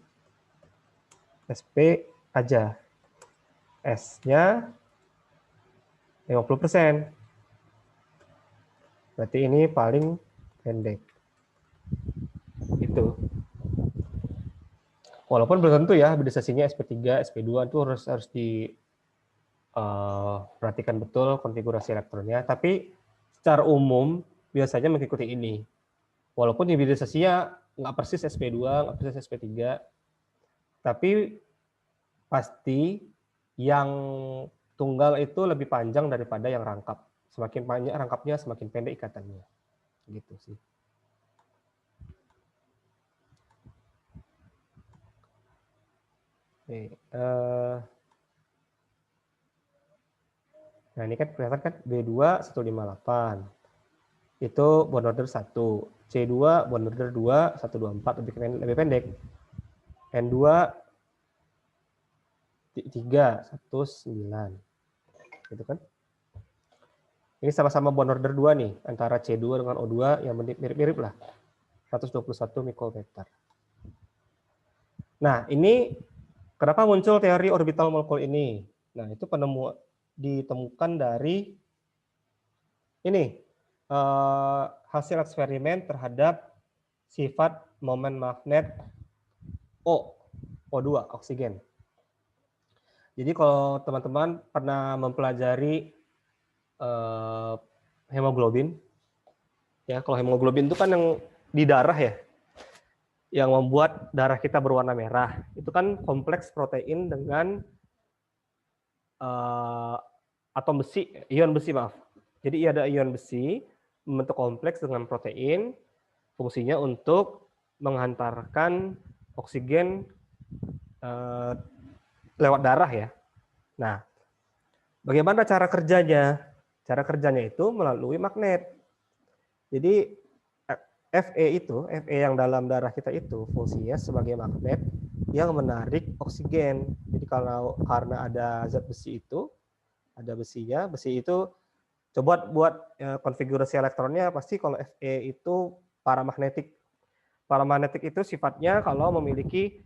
SP aja. S-nya 50%. Berarti ini paling pendek. Itu. Walaupun belum tentu ya hibridisasinya SP3, SP2 itu harus perhatikan betul konfigurasi elektronnya, tapi secara umum biasanya mengikuti ini. Walaupun hibridisasinya nggak persis SP2, nggak persis SP3, tapi pasti yang tunggal itu lebih panjang daripada yang rangkap. Semakin panjang rangkapnya, semakin pendek ikatannya. Gitu sih. Oke, nah ini kan kelihatan kan B2 158. Itu bond order 1. C2 bond order 2 124 lebih pendek. N2 3 19. Gitu kan? Ini sama-sama bond order 2 nih antara C2 dengan O2 yang mirip-mirip lah. 121 mikrometer. Nah, ini kenapa muncul teori orbital molekul ini? Nah, itu ditemukan dari ini hasil eksperimen terhadap sifat momen magnet O2, oksigen. Jadi kalau teman-teman pernah mempelajari hemoglobin, ya kalau hemoglobin itu kan yang di darah ya, yang membuat darah kita berwarna merah. Itu kan kompleks protein dengan atom besi, ion besi maaf. Jadi ada ion besi membentuk kompleks dengan protein, fungsinya untuk menghantarkan oksigen lewat darah ya. Nah, bagaimana cara kerjanya? Cara kerjanya itu melalui magnet. Jadi Fe yang dalam darah kita itu fungsinya sebagai magnet yang menarik oksigen. Jadi karena ada zat besi itu, ada besinya, besi itu coba buat konfigurasi elektronnya pasti kalau Fe itu paramagnetik. Paramagnetik itu sifatnya kalau memiliki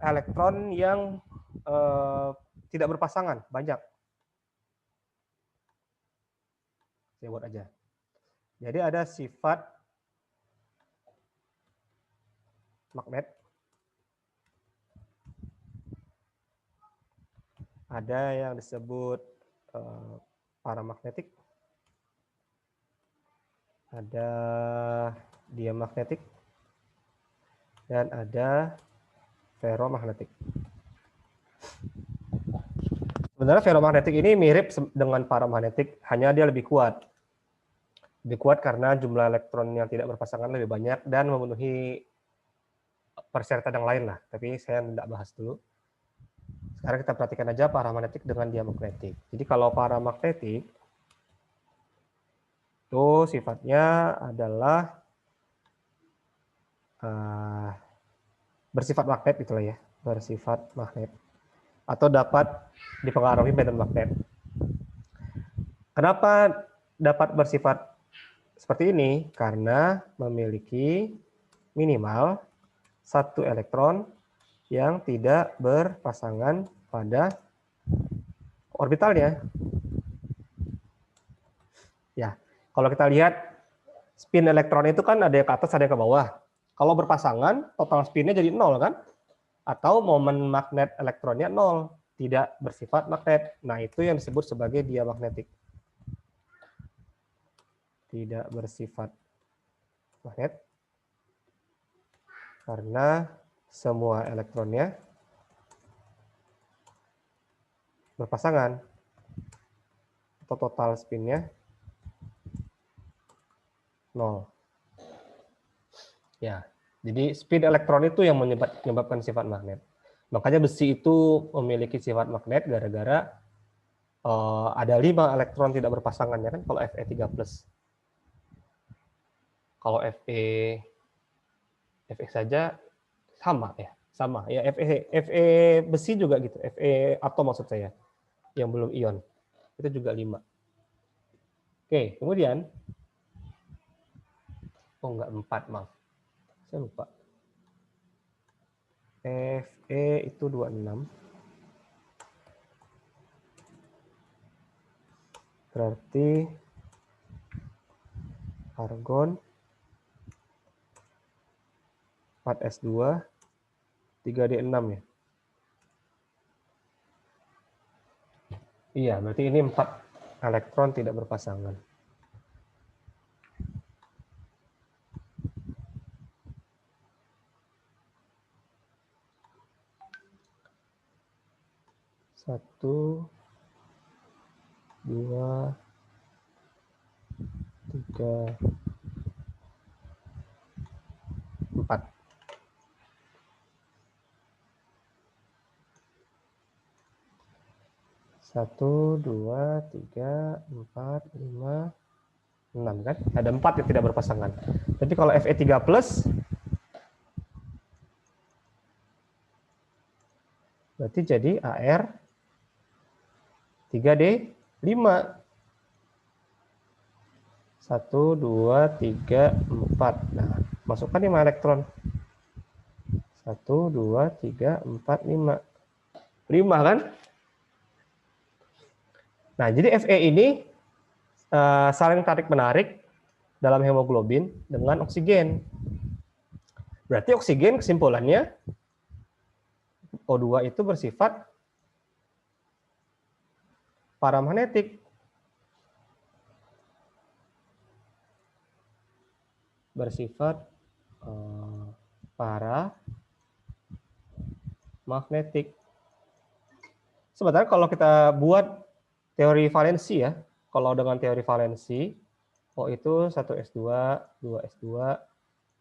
elektron yang tidak berpasangan, banyak. Saya buat aja. Jadi ada sifat magnet, ada yang disebut paramagnetik, ada diamagnetik, dan ada ferromagnetik. Sebenarnya ferromagnetik ini mirip dengan paramagnetik, hanya dia lebih kuat. Lebih kuat karena jumlah elektron yang tidak berpasangan lebih banyak dan memenuhi persyaratan yang lain lah. Tapi saya tidak bahas dulu. Sekarang kita perhatikan aja paramagnetik dengan diamagnetik. Jadi kalau paramagnetik itu sifatnya adalah bersifat magnet itulah ya, bersifat magnet atau dapat dipengaruhi medan magnet. Kenapa dapat bersifat seperti ini? Karena memiliki minimal satu elektron yang tidak berpasangan pada orbitalnya. Ya, kalau kita lihat spin elektron itu kan ada yang ke atas, ada yang ke bawah. Kalau berpasangan, total spinnya jadi 0 kan? Atau momen magnet elektronnya 0, tidak bersifat magnet. Nah, itu yang disebut sebagai diamagnetik. Tidak bersifat magnet karena semua elektronnya berpasangan atau total spinnya 0. Ya, jadi spin elektron itu yang menyebabkan sifat magnet. Makanya besi itu memiliki sifat magnet gara-gara ada 5 elektron tidak berpasangan ya kan kalau Fe3+. Kalau Fe saja sama ya, sama ya. Fe besi juga gitu, Fe atom maksud saya, yang belum ion itu juga 5. Oke, kemudian enggak 4, maaf, saya lupa. Fe itu 26, berarti argon 4s2 3d6 ya. Iya, berarti ini 4 elektron tidak berpasangan. Satu, 2, 3, 4. Satu, 2, 3, 4, 5, 6 kan? Ada 4 yang tidak berpasangan. Tapi kalau Fe3+, berarti jadi Ar 3D5. 1, 2, 3, 4. Nah, masukkan 5 elektron. 1, 2, 3, 4, 5. 5 kan? Nah, jadi Fe ini saling tarik-menarik dalam hemoglobin dengan oksigen. Berarti oksigen kesimpulannya O2 itu bersifat paramagnetik. Bersifat paramagnetik. Sebenarnya kalau kita buat teori valensi ya, kalau dengan teori valensi, O itu 1s2, 2s2,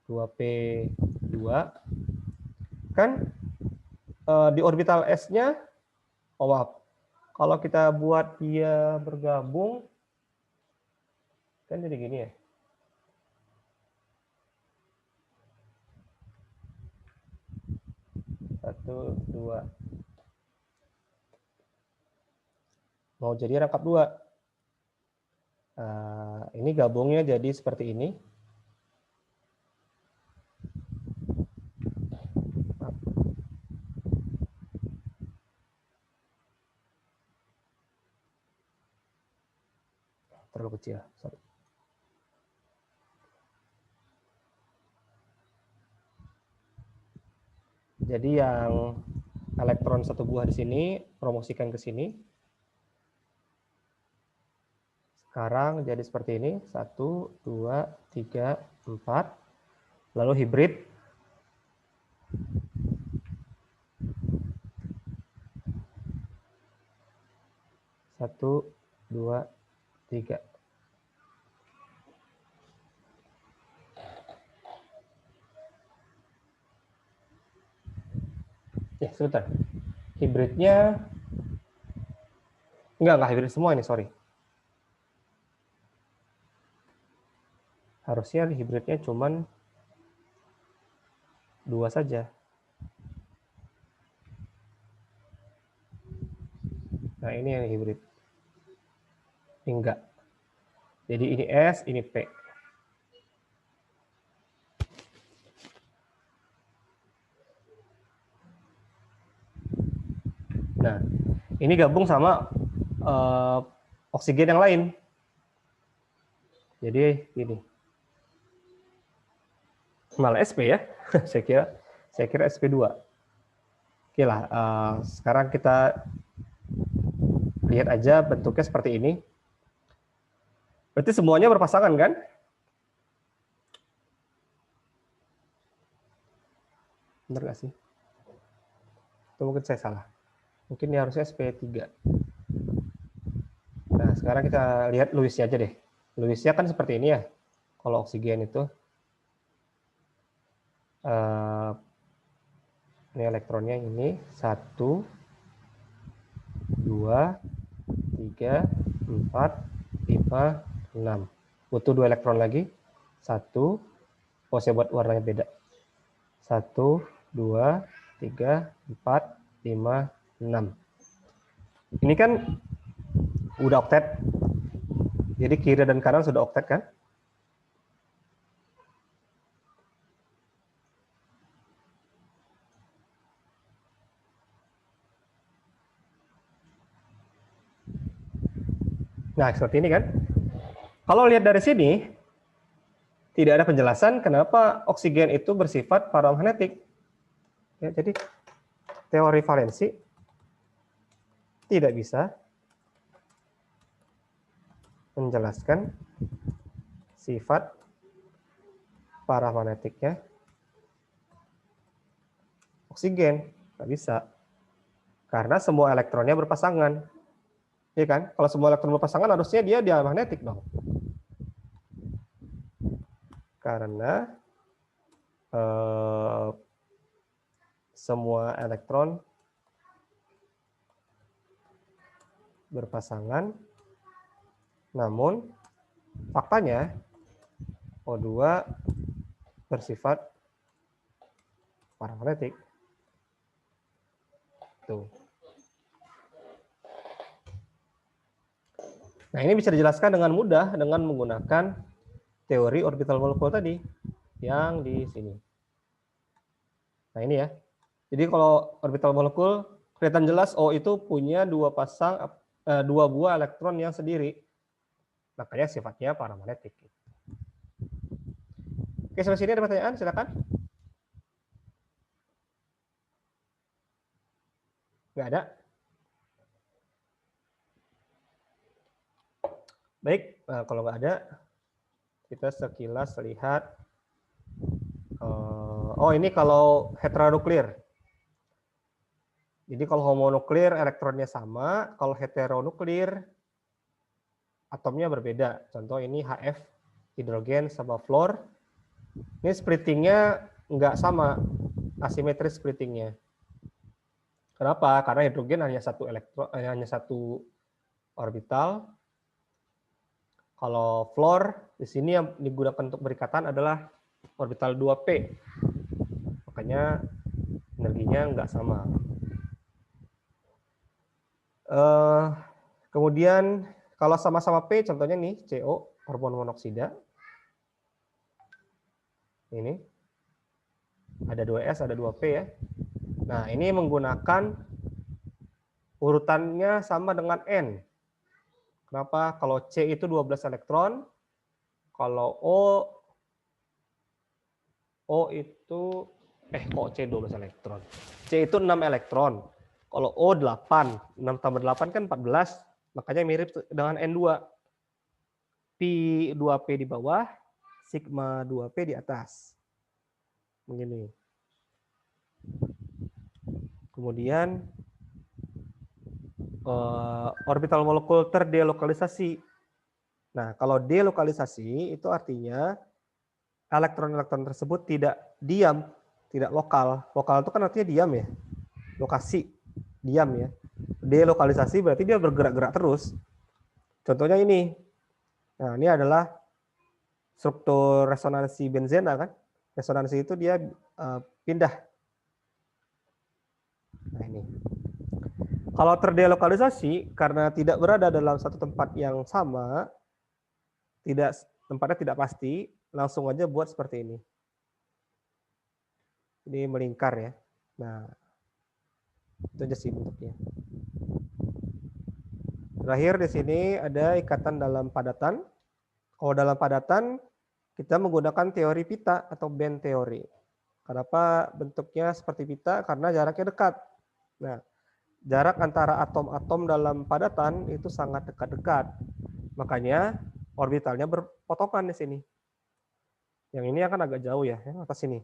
2p2, kan di orbital S-nya, oh maaf, kalau kita buat dia bergabung, kan jadi gini ya. Satu, 2. Mau jadi rangkap 2. Ini gabungnya jadi seperti ini. Terlalu kecil, sorry. Jadi yang elektron satu buah di sini promosikan ke sini. Sekarang jadi seperti ini, 1, 2, 3, 4. Lalu hibrid. Satu, 2, 3. Ya, sebentar. Hibridnya enggak hibrid semua ini, sorry. harusnya hibridnya cuman 2 saja. Nah, ini yang hibrid. Ini enggak. Jadi ini S, ini P. Nah, ini gabung sama oksigen yang lain. Jadi ini malah SP ya. saya kira SP2. Oke lah, sekarang kita lihat aja bentuknya seperti ini. Berarti semuanya berpasangan kan? Benar nggak sih? Atau mungkin saya salah. Mungkin ini harusnya SP3. Nah, sekarang kita lihat Lewisnya aja deh. Lewisnya kan seperti ini ya. Kalau oksigen itu. Ini elektronnya ini. 1, 2, 3, 4, 5, 6. Butuh 2 elektron lagi. 1. Oh, saya buat warnanya beda. 1, 2, 3, 4, 5, 6. Ini kan udah oktet. Jadi kiri dan kanan sudah oktet kan? Nah, seperti ini kan? Kalau lihat dari sini, tidak ada penjelasan kenapa oksigen itu bersifat paramagnetik. Ya, jadi teori valensi tidak bisa menjelaskan sifat paramagnetiknya oksigen. Nggak bisa. Karena semua elektronnya berpasangan. Iya kan? Kalau semua elektron berpasangan harusnya dia diamagnetik dong. Karena semua elektron berpasangan, namun faktanya O2 bersifat paramagnetik. Tuh. Nah, ini bisa dijelaskan dengan mudah dengan menggunakan teori orbital molekul tadi yang di sini. Nah, ini ya. Jadi kalau orbital molekul kelihatan jelas O itu punya dua buah elektron yang sendiri. Makanya sifatnya paramagnetik. Oke, sampai sini ada pertanyaan? Silakan. Nggak ada? Baik, nah, kalau nggak ada, kita sekilas lihat. Oh, ini kalau heteronuklir. Jadi kalau homonuklir elektronnya sama, kalau heteronuklir atomnya berbeda. Contoh ini HF, hidrogen sama fluor. Ini splittingnya nggak sama, asimetris splittingnya. Kenapa? Karena hidrogen hanya satu orbital. Kalau fluor di sini yang digunakan untuk berikatan adalah orbital 2p. Makanya energinya nggak sama. Kemudian kalau sama-sama P, contohnya nih CO, karbon monoksida. Ini ada 2S, ada 2P ya. Nah, ini menggunakan urutannya sama dengan N. Kenapa? Kalau C itu 12 elektron, kalau O itu kok C 12 elektron. C itu 6 elektron. Kalau O 8, 6 tambah 8 kan 14, makanya mirip dengan N2. Pi 2P di bawah, sigma 2P di atas. Begini. Kemudian orbital molekul terdelokalisasi. Nah, kalau delokalisasi itu artinya elektron-elektron tersebut tidak diam, tidak lokal. Lokal itu kan artinya diam ya. Lokasi, diam ya. Delokalisasi berarti dia bergerak-gerak terus. Contohnya ini. Nah, ini adalah struktur resonansi benzena kan. Resonansi itu dia pindah. Nah ini. Kalau terdelokalisasi karena tidak berada dalam satu tempat yang sama, tempatnya tidak pasti, langsung aja buat seperti ini. Ini melingkar ya. Nah, itu aja sih bentuknya. Terakhir di sini ada ikatan dalam padatan. Kalau dalam padatan kita menggunakan teori pita atau band teori. Kenapa bentuknya seperti pita? Karena jaraknya dekat. Nah, jarak antara atom-atom dalam padatan itu sangat dekat-dekat. Makanya orbitalnya berpotongan di sini. Yang ini akan agak jauh ya, yang atas sini.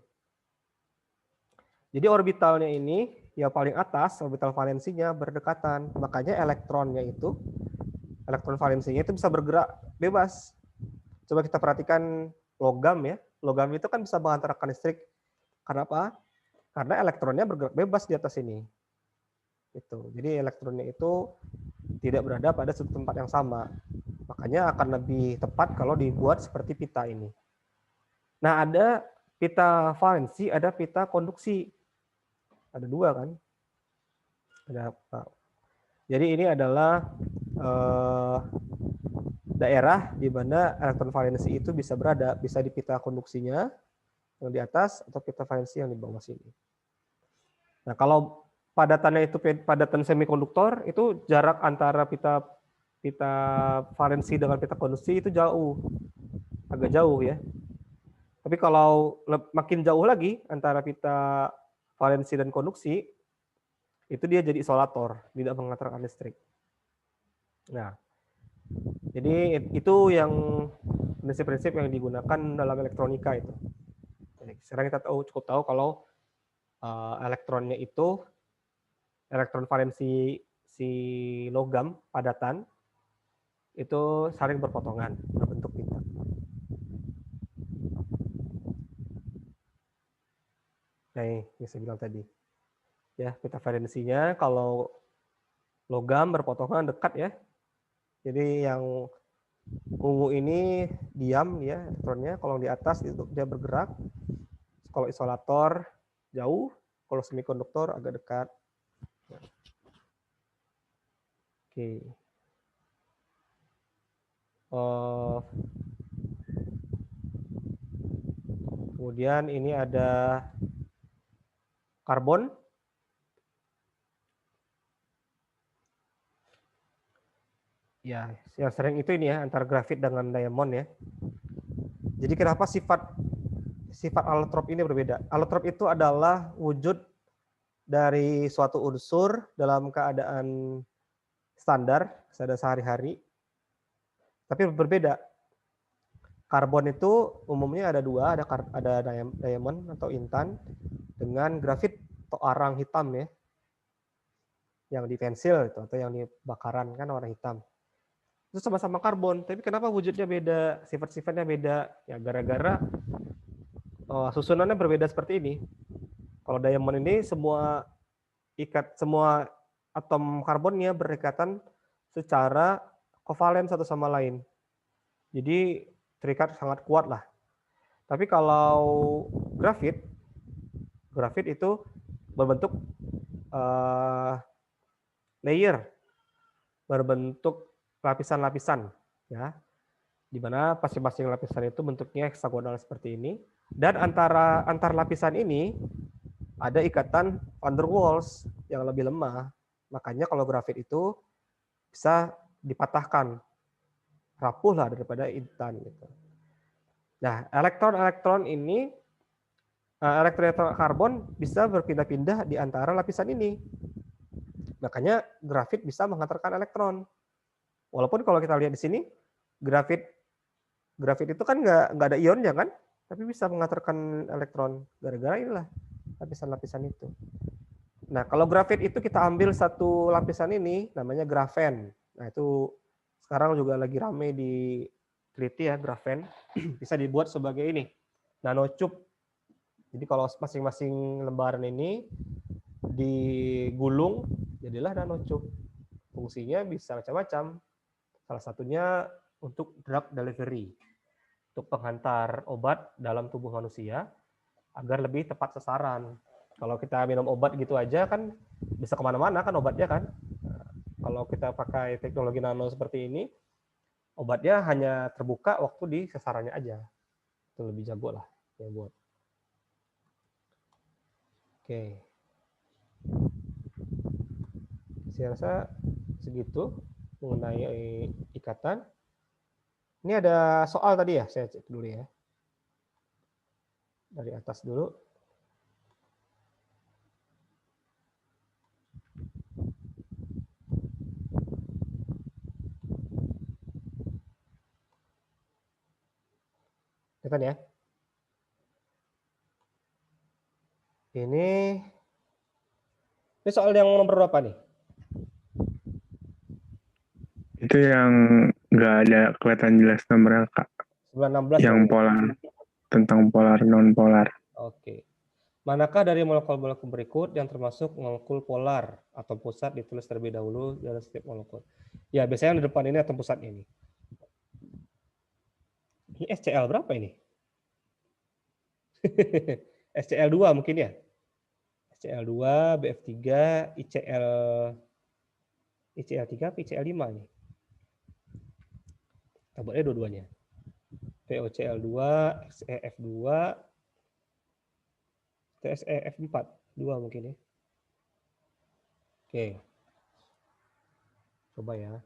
Jadi orbitalnya ini, yang paling atas, orbital valensinya berdekatan. Makanya elektron valensinya itu bisa bergerak bebas. Coba kita perhatikan logam ya. Logam itu kan bisa mengantarkan listrik. Kenapa? Karena elektronnya bergerak bebas di atas ini. Itu. Jadi elektronnya itu tidak berada pada satu tempat yang sama. Makanya akan lebih tepat kalau dibuat seperti pita ini. Nah, ada pita valensi, ada pita konduksi. Ada dua kan? Jadi ini adalah daerah di mana elektron valensi itu bisa berada, bisa di pita konduksinya yang di atas atau pita valensi yang di bawah sini. Nah, kalau padatannya itu padatan semikonduktor, itu jarak antara pita valensi dengan pita konduksi itu jauh, agak jauh ya. Tapi kalau makin jauh lagi antara pita valensi dan konduksi, itu dia jadi isolator, tidak mengantarkan listrik. Nah, jadi itu yang prinsip-prinsip yang digunakan dalam elektronika itu. Jadi sekarang kita cukup tahu kalau elektronnya itu elektron valensi si logam padatan itu saling berpotongan berbentuk pita. Nah, ini saya bilang tadi. Ya, pita valensinya kalau logam berpotongan dekat ya. Jadi yang ungu ini diam ya elektronnya, kalau di atas itu dia bergerak. Kalau isolator jauh, kalau semikonduktor agak dekat. Oke. Kemudian ini ada karbon. Ya, yang sering itu ini ya antara grafit dengan diamond ya. Jadi kenapa sifat allotrop ini berbeda? Allotrop itu adalah wujud dari suatu unsur dalam keadaan standar sehari-hari, tapi berbeda. Karbon itu umumnya ada dua, ada diamond atau intan dengan grafit atau arang hitam ya, yang di pensil itu atau yang di bakaran kan warna hitam. Itu sama-sama karbon, tapi kenapa wujudnya beda, sifat-sifatnya beda? Ya gara-gara susunannya berbeda seperti ini. Kalau diamond ini semua atom karbonnya berikatan secara kovalen satu sama lain. Jadi terikat sangat kuat lah. Tapi kalau grafit itu berbentuk layer, berbentuk lapisan-lapisan, ya, di mana masing-masing lapisan itu bentuknya heksagonal seperti ini, dan antar lapisan ini ada ikatan van der Waals yang lebih lemah. Makanya kalau grafit itu bisa dipatahkan, rapuh lah daripada intan gitu. Nah, elektron ini, elektron karbon bisa berpindah-pindah di antara lapisan ini. Makanya grafit bisa mengantarkan elektron. Walaupun kalau kita lihat di sini, grafit itu kan nggak ada ionnya kan, tapi bisa mengantarkan elektron gara-gara inilah lapisan-lapisan itu. Nah, kalau grafit itu kita ambil satu lapisan ini, namanya grafen. Nah, itu sekarang juga lagi rame diteliti ya, grafen. Bisa dibuat sebagai ini, nanotube. Jadi kalau masing-masing lembaran ini digulung, jadilah nanotube. Fungsinya bisa macam-macam. Salah satunya untuk drug delivery. untuk penghantar obat dalam tubuh manusia agar lebih tepat sasaran. Kalau kita minum obat gitu aja kan bisa kemana-mana kan obatnya kan. Kalau kita pakai teknologi nano seperti ini, obatnya hanya terbuka waktu di sasarannya aja. Itu lebih jago lah ya buat. Oke. Saya rasa segitu mengenai ikatan. Ini ada soal tadi ya, saya cek dulu ya. Dari atas dulu. Kan ya. Ini soal yang nomor berapa nih? Itu yang nggak ada kelihatan jelas nomornya, Kak. 916 Yang polar, tentang polar, non-polar. Oke. Manakah dari molekul-molekul berikut yang termasuk molekul polar atau pusat ditulis terlebih dahulu dalam setiap molekul? Ya, biasanya yang di depan ini atau pusat ini. Ini SCl berapa ini? SCl2 mungkin ya? SCl2, BF3, ICl3 atau ICl5 ini? Kita buatnya dua-duanya. POCl2, XeF2, TSEF4, 2 mungkin ya. Oke. Coba ya.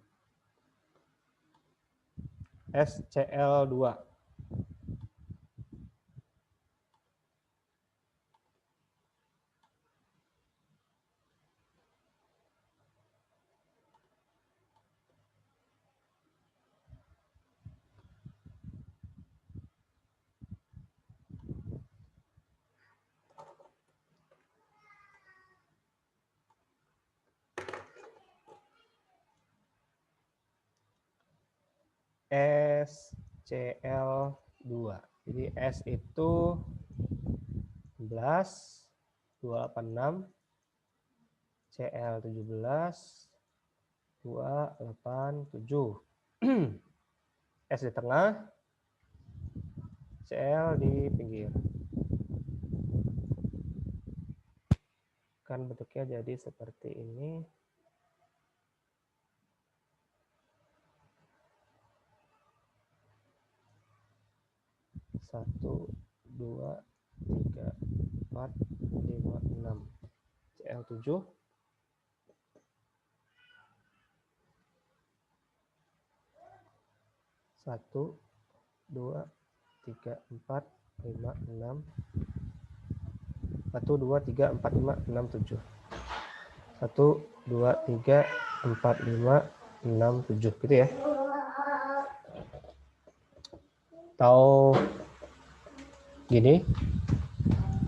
SCl2. SCl2. Jadi S itu 11, 286, Cl 17, 287. S di tengah, Cl di pinggir. Kan bentuknya jadi seperti ini. Satu, dua, tiga, 4, 5, 6. Cl7. Satu, dua, tiga, 4, 5, 6. 1, 2, 3, 4, 5, 6, 7. 1, 2, 3, 4, 5, 6, 7. Gitu ya. Atau gini.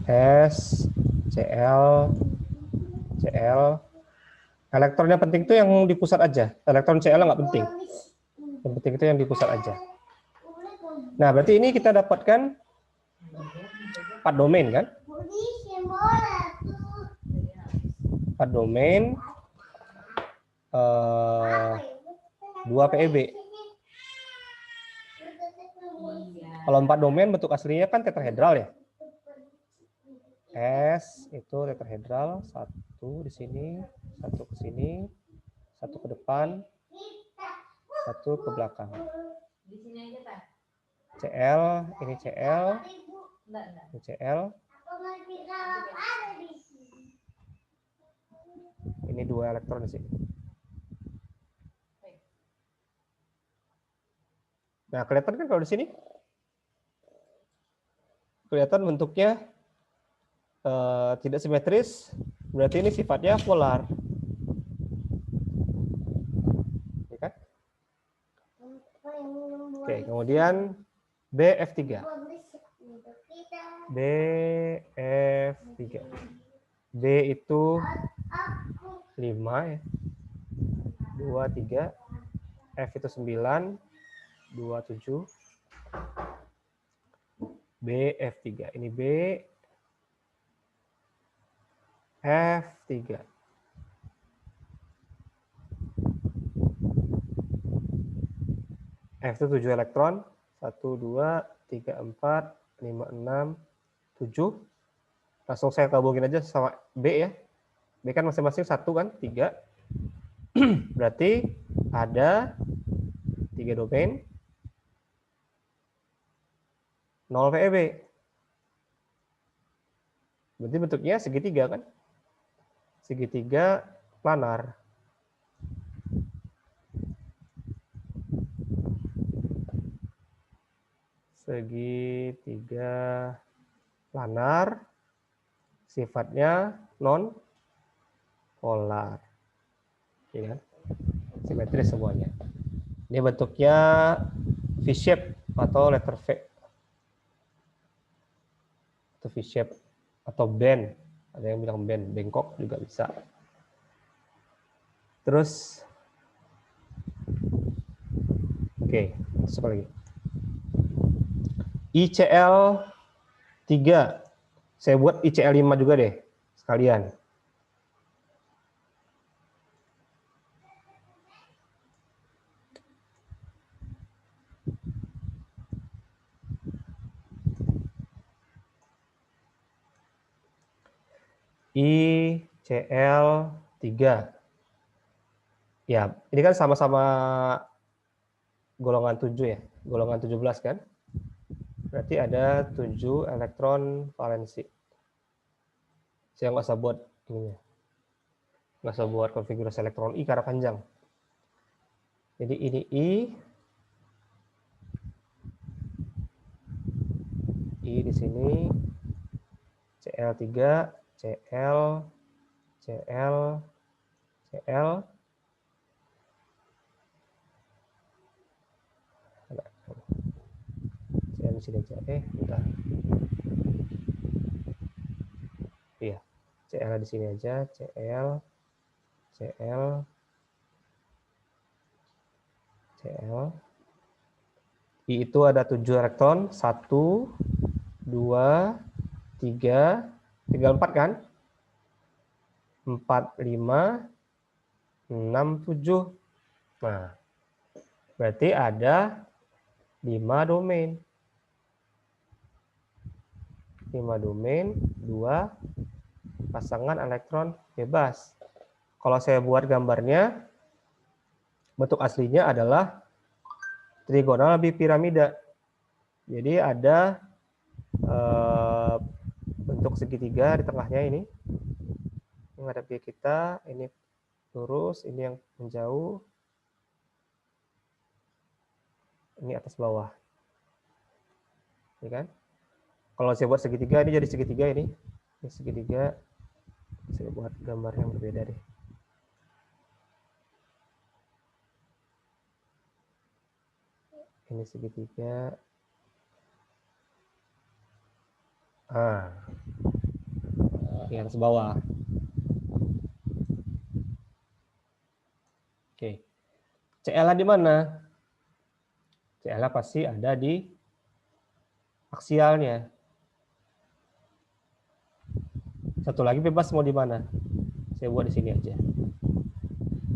S, Cl, Cl. Elektron yang penting itu yang di pusat aja. Elektron Cl nggak penting. Yang penting itu yang di pusat aja. Nah, berarti ini kita dapatkan 4 domain kan? 4 domain, 2 PeB. Kalau 4 domain bentuk aslinya kan tetrahedral ya. S itu tetrahedral, 1 di sini, 1 ke sini, 1 ke depan, 1 ke belakang. Cl, ini Cl, ini Cl. Ini 2 elektron di sini. Nah, kelihatan kan kalau di sini? Kelihatan bentuknya tidak simetris, berarti ini sifatnya polar. Ya kan? Oke, kemudian BF3. BF3. B itu 5 ya. 2, 3. F itu 9. 2, 7. BF3. Ini B. F3. F itu 7 elektron. 1, 2, 3, 4, 5, 6, 7. Langsung saya gabungin aja sama B ya. B kan masing-masing 1 kan, 3. Berarti ada 3 domain, 0 PEB. Berarti bentuknya segitiga kan? Segitiga planar. Segitiga planar, sifatnya non polar, ya kan? Simetris semuanya. Ini bentuknya V-shape atau letter V, atau V-shape atau bend. Ada yang bilang bend, bengkok juga bisa. Terus, oke, masuk lagi. ICL 3. Saya buat ICL 5 juga deh, sekalian. ICL 3. Ya, ini kan sama-sama golongan 7 ya, golongan 17 kan? Berarti ada 7 elektron valensi. Saya nggak usah buat ininya. Nggak usah buat konfigurasi elektron I karena panjang. Jadi ini I di sini, CL3, CL, CL, CL, CL di sini aja. Bentar. Iya, CL di sini aja, CL, CL, CL. I itu ada 7 elektron, 1, 2, 3, tinggal 4 kan? 4, 5, 6, 7. Nah, berarti ada 5 domain. 5 domain, 2 pasangan elektron bebas. Kalau saya buat gambarnya, bentuk aslinya adalah trigonal bipiramida. Jadi ada bentuk segitiga di tengahnya ini. Menghadapi kita, ini lurus, ini yang menjauh, ini atas bawah. Ya kan? Kalau saya buat segitiga, ini jadi segitiga ini. Ini segitiga, saya buat gambar yang berbeda deh. Ini segitiga. Di atas bawah. Oke. CL di mana? CL pasti ada di aksialnya. Satu lagi bebas mau di mana? Saya buat di sini aja.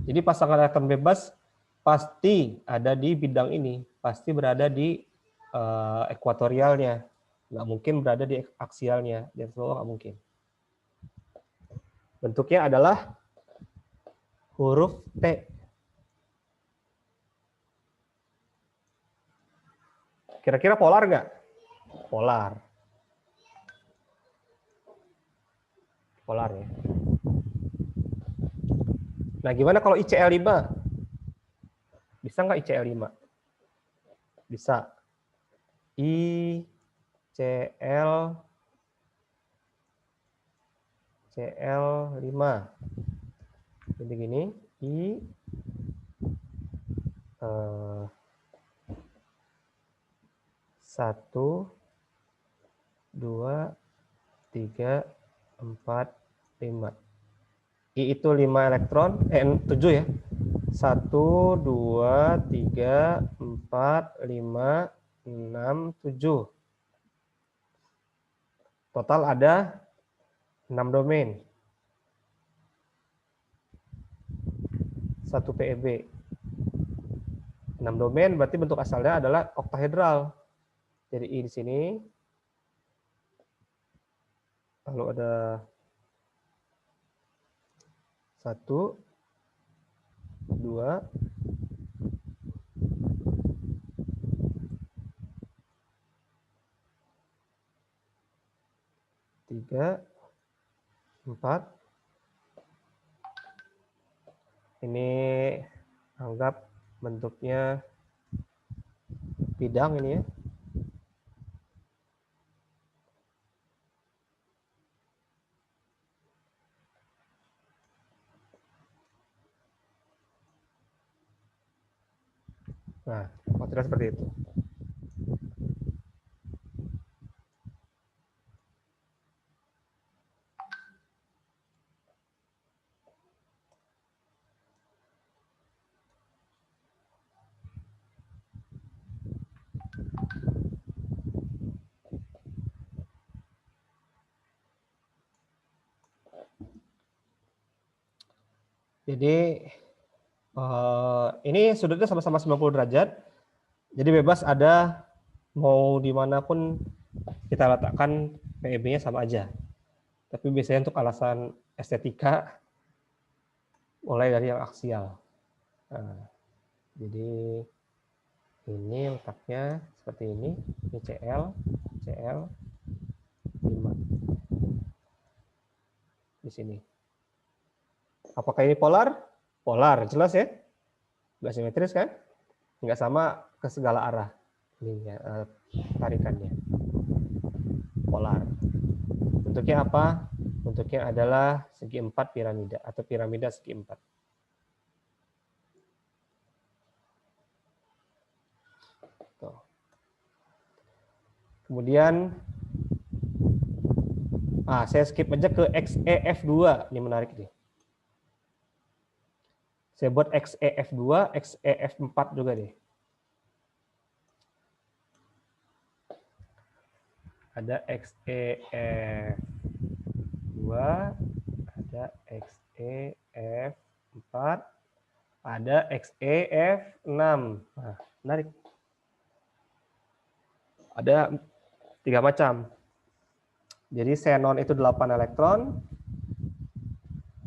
Jadi pasangan elektron bebas pasti ada di bidang ini, pasti berada di ekuatorialnya, nggak mungkin berada di aksialnya, di atas bawah nggak mungkin. Bentuknya adalah huruf T. Kira-kira polar nggak? Polar. Polar ya. Nah, gimana kalau ICL 5? Bisa nggak ICL 5? Bisa. ICL 5. Jadi gini, I 1, 2, 3, 4, 5. I itu 5 elektron, 7 ya. 1, 2, 3, 4, 5, 6, 7. Total ada 6 domain. 1 PEB. 6 domain berarti bentuk asalnya adalah oktahedral. Jadi I di sini. Lalu ada 1, 2, 3, 4. Ini anggap bentuknya bidang ini ya. Nah, material seperti itu. Jadi ini sudutnya sama-sama 90 derajat. Jadi bebas ada mau dimanapun kita letakkan PEB-nya sama aja. Tapi biasanya untuk alasan estetika mulai dari yang aksial. Nah, jadi ini letaknya seperti ini CL 5 di sini. Apakah ini polar? Polar, jelas ya. Nggak simetris kan? Nggak sama ke segala arah ini tarikannya. Polar. Bentuknya apa? Bentuknya adalah segi 4 piramida atau piramida segi 4. Tuh. Kemudian saya skip aja ke XEF2. Ini menarik nih. Saya buat XEF2, XEF4 juga deh. Ada XEF2, ada XEF4, ada XEF6. Nah, menarik. Ada 3 macam. Jadi xenon itu 8 elektron.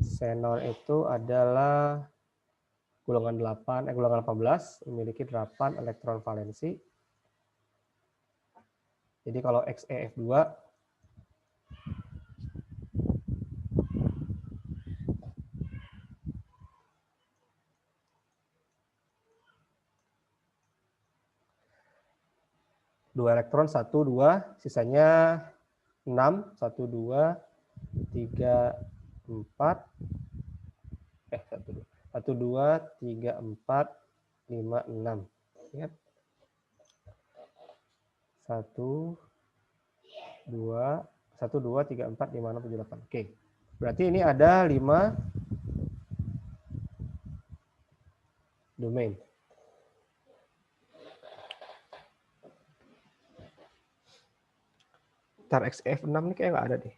Xenon itu adalah golongan 18 memiliki 8 elektron valensi. Jadi kalau XEF2 2 elektron 1 2 sisanya 6 1 2 3 4 1 2 3 4 5 6. Ingat. 1 2 3 4 5 6 7 8. Oke. Berarti ini ada 5 domain. Ntar XEF6 ini kayak nggak ada deh.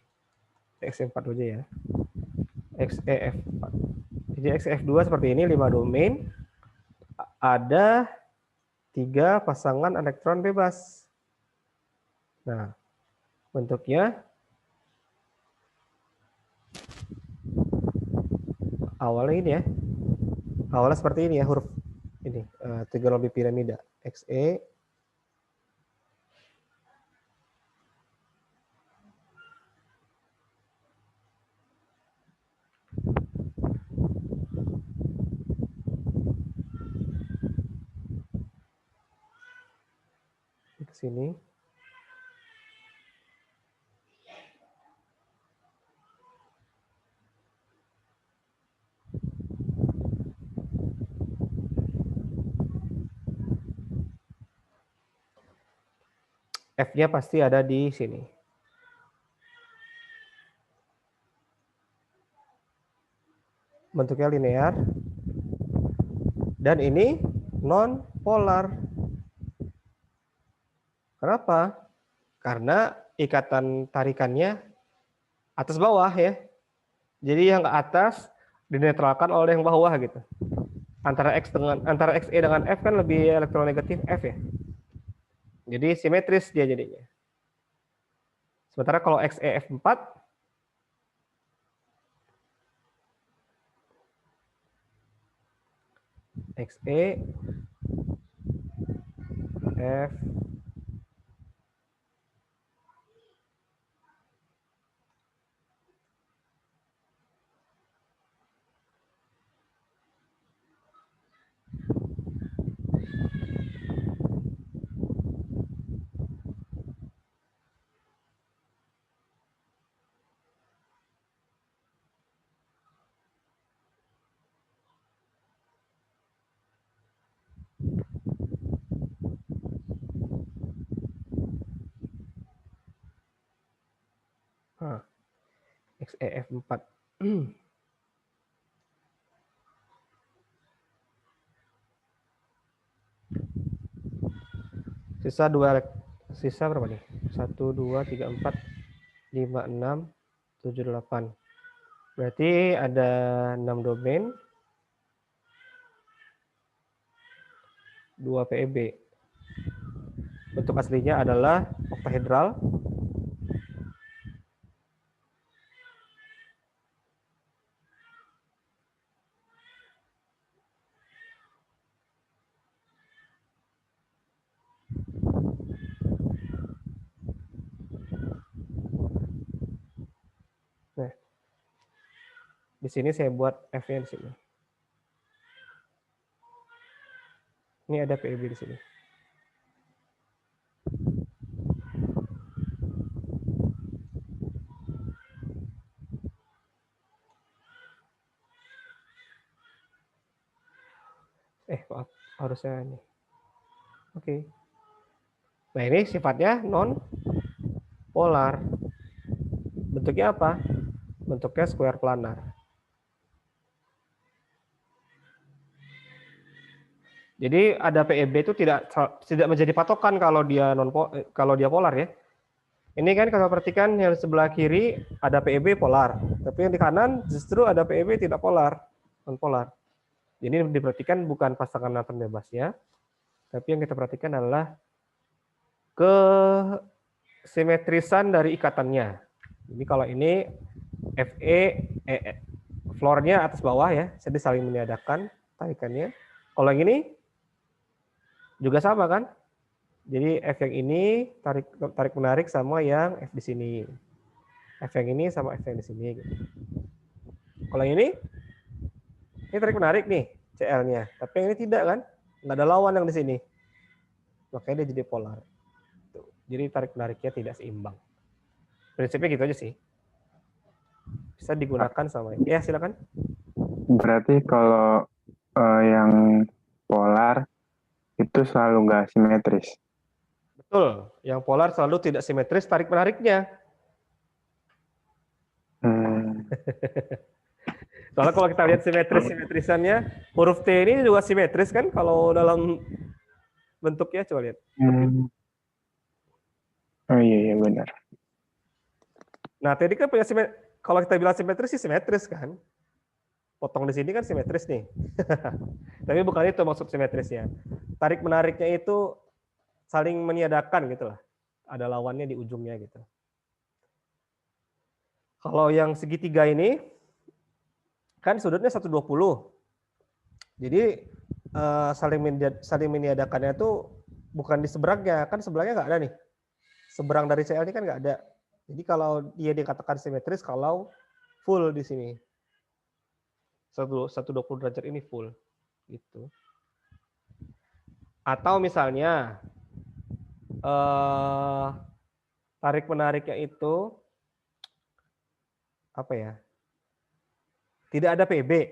XEF4 aja ya. XEF4. Jadi XEF2 seperti ini, 5 domain. Ada 3 pasangan elektron bebas. Nah, bentuknya awalnya ini ya. Awalnya seperti ini ya, huruf ini, trigonometri piramida. XE ke sini. F-nya pasti ada di sini. Bentuknya linear. Dan ini non polar. Kenapa? Karena ikatan tarikannya atas bawah ya. Jadi yang ke atas dinetralkan oleh yang bawah gitu. Antara XE dengan F kan lebih elektronegatif F ya. Jadi simetris dia jadinya. Sementara kalau XEF4 XE F XEF4. Sisa berapa nih? 1, 2, 3, 4, 5, 6, 7, 8. Berarti ada 6 domain, 2 PEB. Bentuk aslinya adalah oktahedral. Nah, di sini saya buat F-nya di sini. Ini ada PEB di sini. Maaf, harusnya ini. Oke. Nah, ini sifatnya non polar. Bentuknya apa? Bentuknya square planar. Jadi ada PEB itu tidak menjadi patokan kalau dia polar ya. Ini kan kalau perhatikan yang sebelah kiri ada PEB polar, tapi yang di kanan justru ada PEB tidak polar, non polar. Jadi diperhatikan bukan pasangan Nathan bebasnya, tapi yang kita perhatikan adalah kesimetrisan dari ikatannya. Jadi kalau ini floor-nya atas bawah ya, jadi saling meniadakan tarikannya. Kalau yang ini juga sama kan? Jadi F yang ini tarik menarik sama yang F di sini. F yang ini sama F yang di sini. Kalau yang ini tarik menarik nih CL-nya, tapi yang ini tidak kan? Nggak ada lawan yang di sini. Makanya dia jadi polar. Jadi tarik menariknya tidak seimbang. Prinsipnya gitu aja sih. Bisa digunakan sama. Ya silakan. Berarti kalau yang polar itu selalu nggak simetris. Betul. Yang polar selalu tidak simetris tarik menariknya. Soalnya kalau kita lihat simetrisannya, huruf T ini juga simetris kan kalau dalam bentuknya, coba lihat. Oh iya benar. Nah, tadi kan punya kalau kita bilang simetris sih simetris kan. Potong di sini kan simetris nih. Tapi bukan itu maksud simetrisnya. Tarik menariknya itu saling meniadakan gitu lah. Ada lawannya di ujungnya gitu. Kalau yang segitiga ini kan sudutnya 120. Jadi saling meniadakannya itu bukan di seberangnya, kan seberangnya nggak ada nih. Seberang dari CL ini kan nggak ada. Jadi kalau dia dikatakan simetris kalau full di sini. 120 derajat ini full gitu. Atau misalnya tarik menariknya itu apa ya? Tidak ada PEB.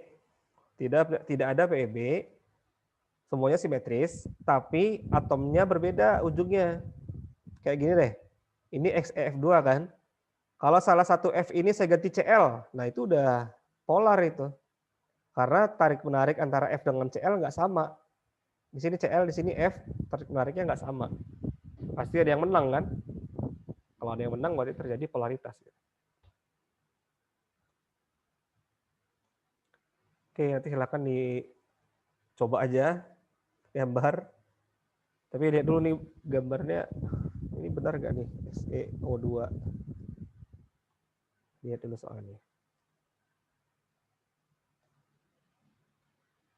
Tidak ada PEB. Semuanya simetris, tapi atomnya berbeda ujungnya. Kayak gini deh. Ini XEF2 kan. Kalau salah satu F ini saya ganti CL, nah itu udah polar itu. Karena tarik menarik antara F dengan CL nggak sama. Di sini CL, di sini F, tarik menariknya nggak sama. Pasti ada yang menang kan? Kalau ada yang menang berarti terjadi polaritas. Oke, nanti silakan dicoba aja gambar Tapi lihat dulu nih gambarnya, ini benar nggak nih SeO2? Lihat dulu soalnya.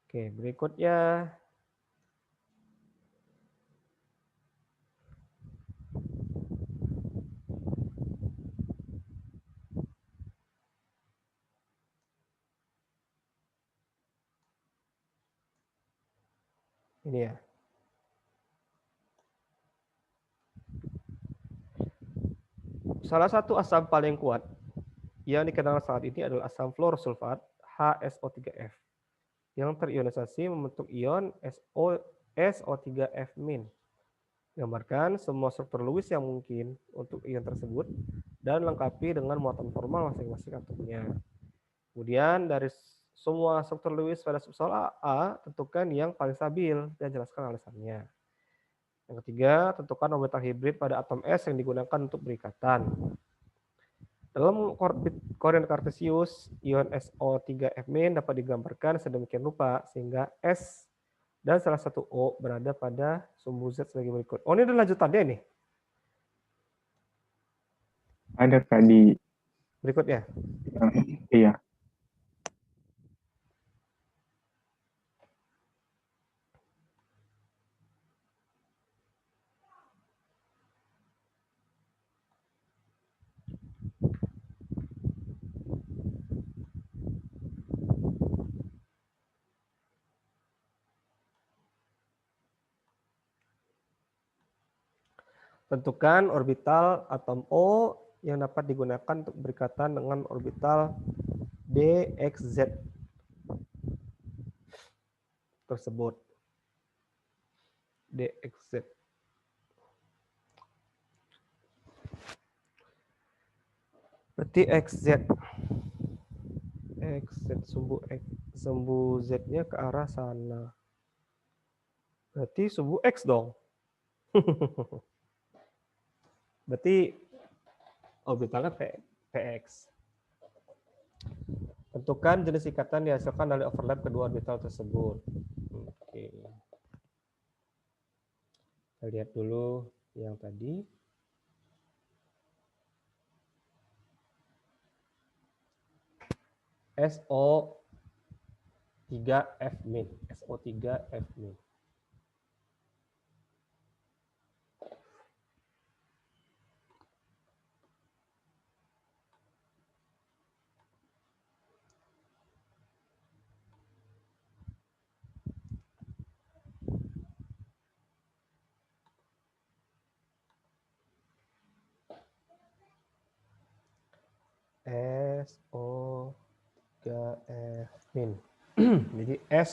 Oke, berikutnya ini ya. Salah satu asam paling kuat yang dikenal saat ini adalah asam fluorosulfat HSO3F yang terionisasi membentuk ion SO3F-. Gambarkan semua struktur Lewis yang mungkin untuk ion tersebut dan lengkapi dengan muatan formal masing-masing atomnya. Kemudian dari semua struktur Lewis pada subsol A, tentukan yang paling stabil dan jelaskan alasannya. Yang ketiga, tentukan orbital hibrid pada atom S yang digunakan untuk berikatan. Dalam koordinat kartesius, ion SO3F- dapat digambarkan sedemikian rupa sehingga S dan salah satu O berada pada sumbu Z sebagai berikut. Oh, ini adalah lanjutannya nih. Ada tadi Berikutnya. yang iya. Tentukan orbital atom O yang dapat digunakan untuk berikatan dengan orbital DXZ tersebut. DXZ. Berarti XZ. Sumbu Z-nya ke arah sana. Berarti sumbu X dong. Berarti orbitalnya PX. Tentukan jenis ikatan dihasilkan dari overlap kedua orbital tersebut. Oke. Kita lihat dulu yang tadi. SO3F-. SO3F-. SO3F-. Jadi S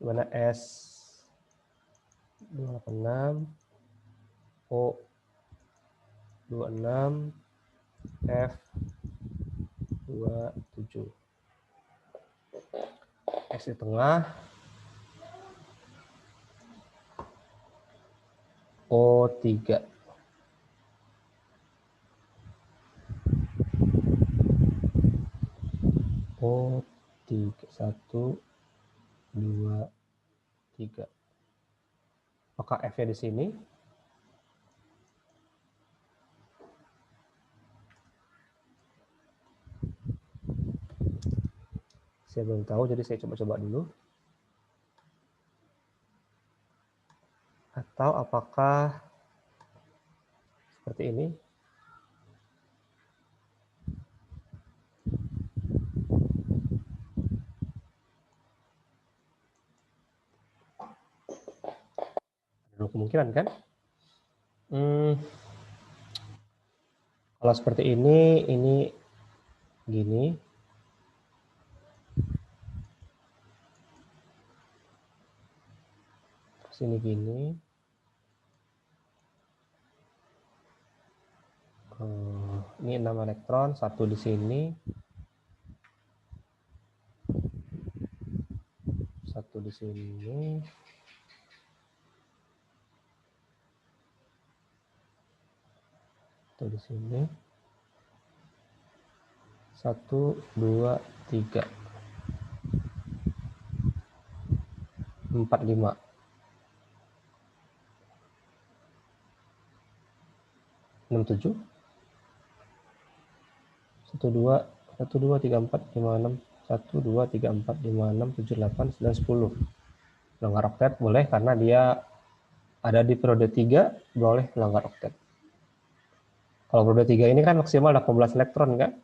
mana S 286 O 26 F 27. S di tengah, O3. O3, 1, 2, 3. Apakah F-nya di sini? Saya belum tahu, jadi saya coba-coba dulu. Atau apakah seperti ini? Ada kemungkinan kan? Kalau seperti ini gini. Sini gini. Ini 6 elektron, 1 di sini. 1 di sini. 1 di sini. 1, 2, 3, 4, 5. Enam, 7. 1, 2, 3, 4, 5, 6. 1, 2, 3, 4, 5, 6, 7, 8, 9, 10. Melanggar oktet boleh karena dia ada di periode 3, boleh melanggar oktet. Kalau periode 3 ini kan maksimal 18 elektron kan?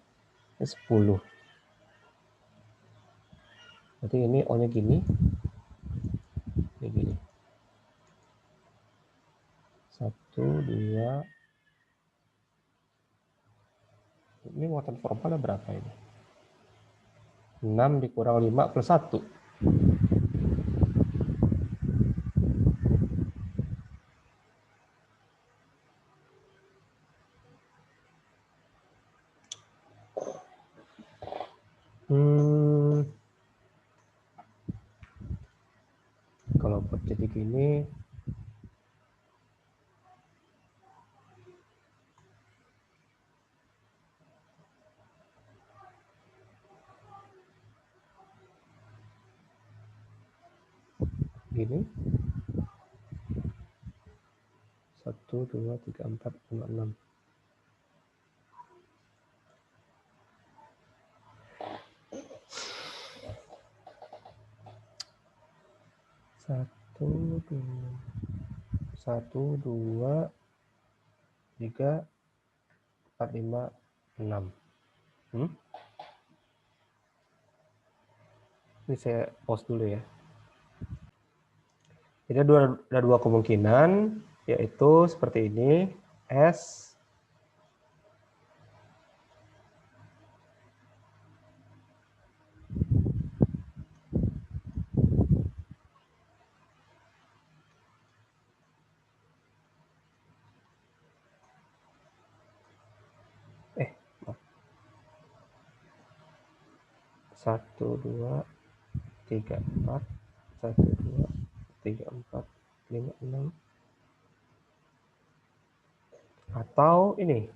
Ini 10. Berarti ini O-nya gini. Ini gini. 1, 2. Ini muatan formalnya berapa ini? 6 dikurang 5 plus 1. Kalau buat jadi gini, gini. 1, 2, 3, 4, 5, 6. Satu, dua, 3, 4, 5, 6. Ini saya pause dulu ya. Jadi ada dua kemungkinan, yaitu seperti ini, S satu, dua, tiga, 4, 1, 2, 3, 4, 5, 6. Atau ini.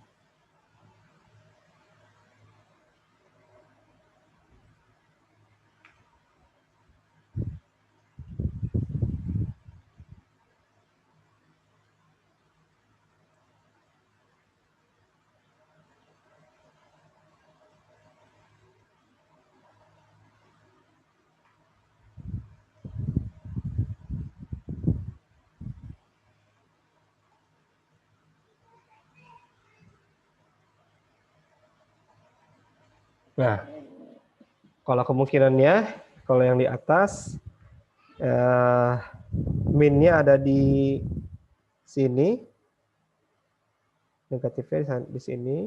Nah, kalau kemungkinannya, kalau yang di atas, min-nya ada di sini, negatifnya di sini.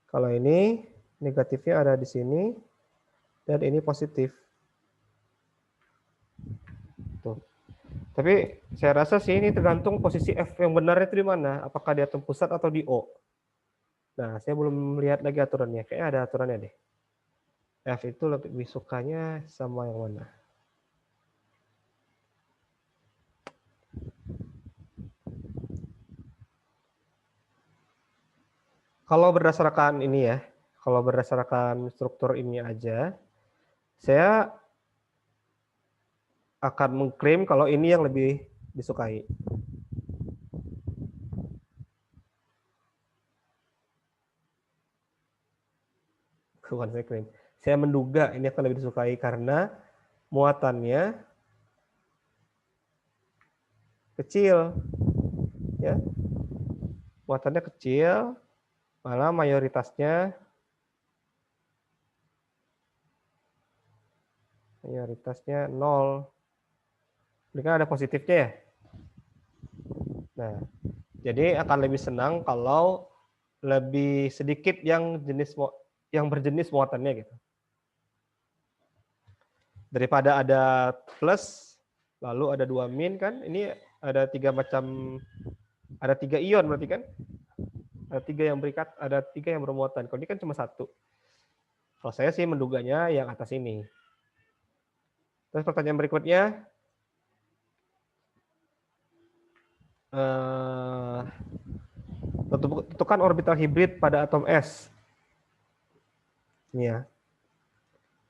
Kalau ini, negatifnya ada di sini, dan ini positif. Tuh. Tapi saya rasa sih ini tergantung posisi F yang benarnya itu di mana. Apakah di atom pusat atau di O. Nah, saya belum lihat lagi aturannya. Kayaknya ada aturannya deh. F itu lebih sukanya sama yang mana. Kalau berdasarkan ini ya, kalau berdasarkan struktur ini aja, saya akan mengklaim kalau ini yang lebih disukai. Bukan saya klaim. Saya menduga ini akan lebih disukai karena muatannya kecil. Ya. Muatannya kecil, malah mayoritasnya nol. Ini kan ada positifnya ya. Nah, jadi akan lebih senang kalau lebih sedikit yang berjenis muatannya gitu. Daripada ada plus, lalu ada 2 min kan, ini ada 3 macam, ada 3 ion berarti kan? Ada 3 yang berikat, ada 3 yang bermuatan. Kalau ini kan cuma 1. Kalau saya sih menduganya yang atas ini. Terus pertanyaan berikutnya, tentukan orbital hibrid pada atom S. Ini ya.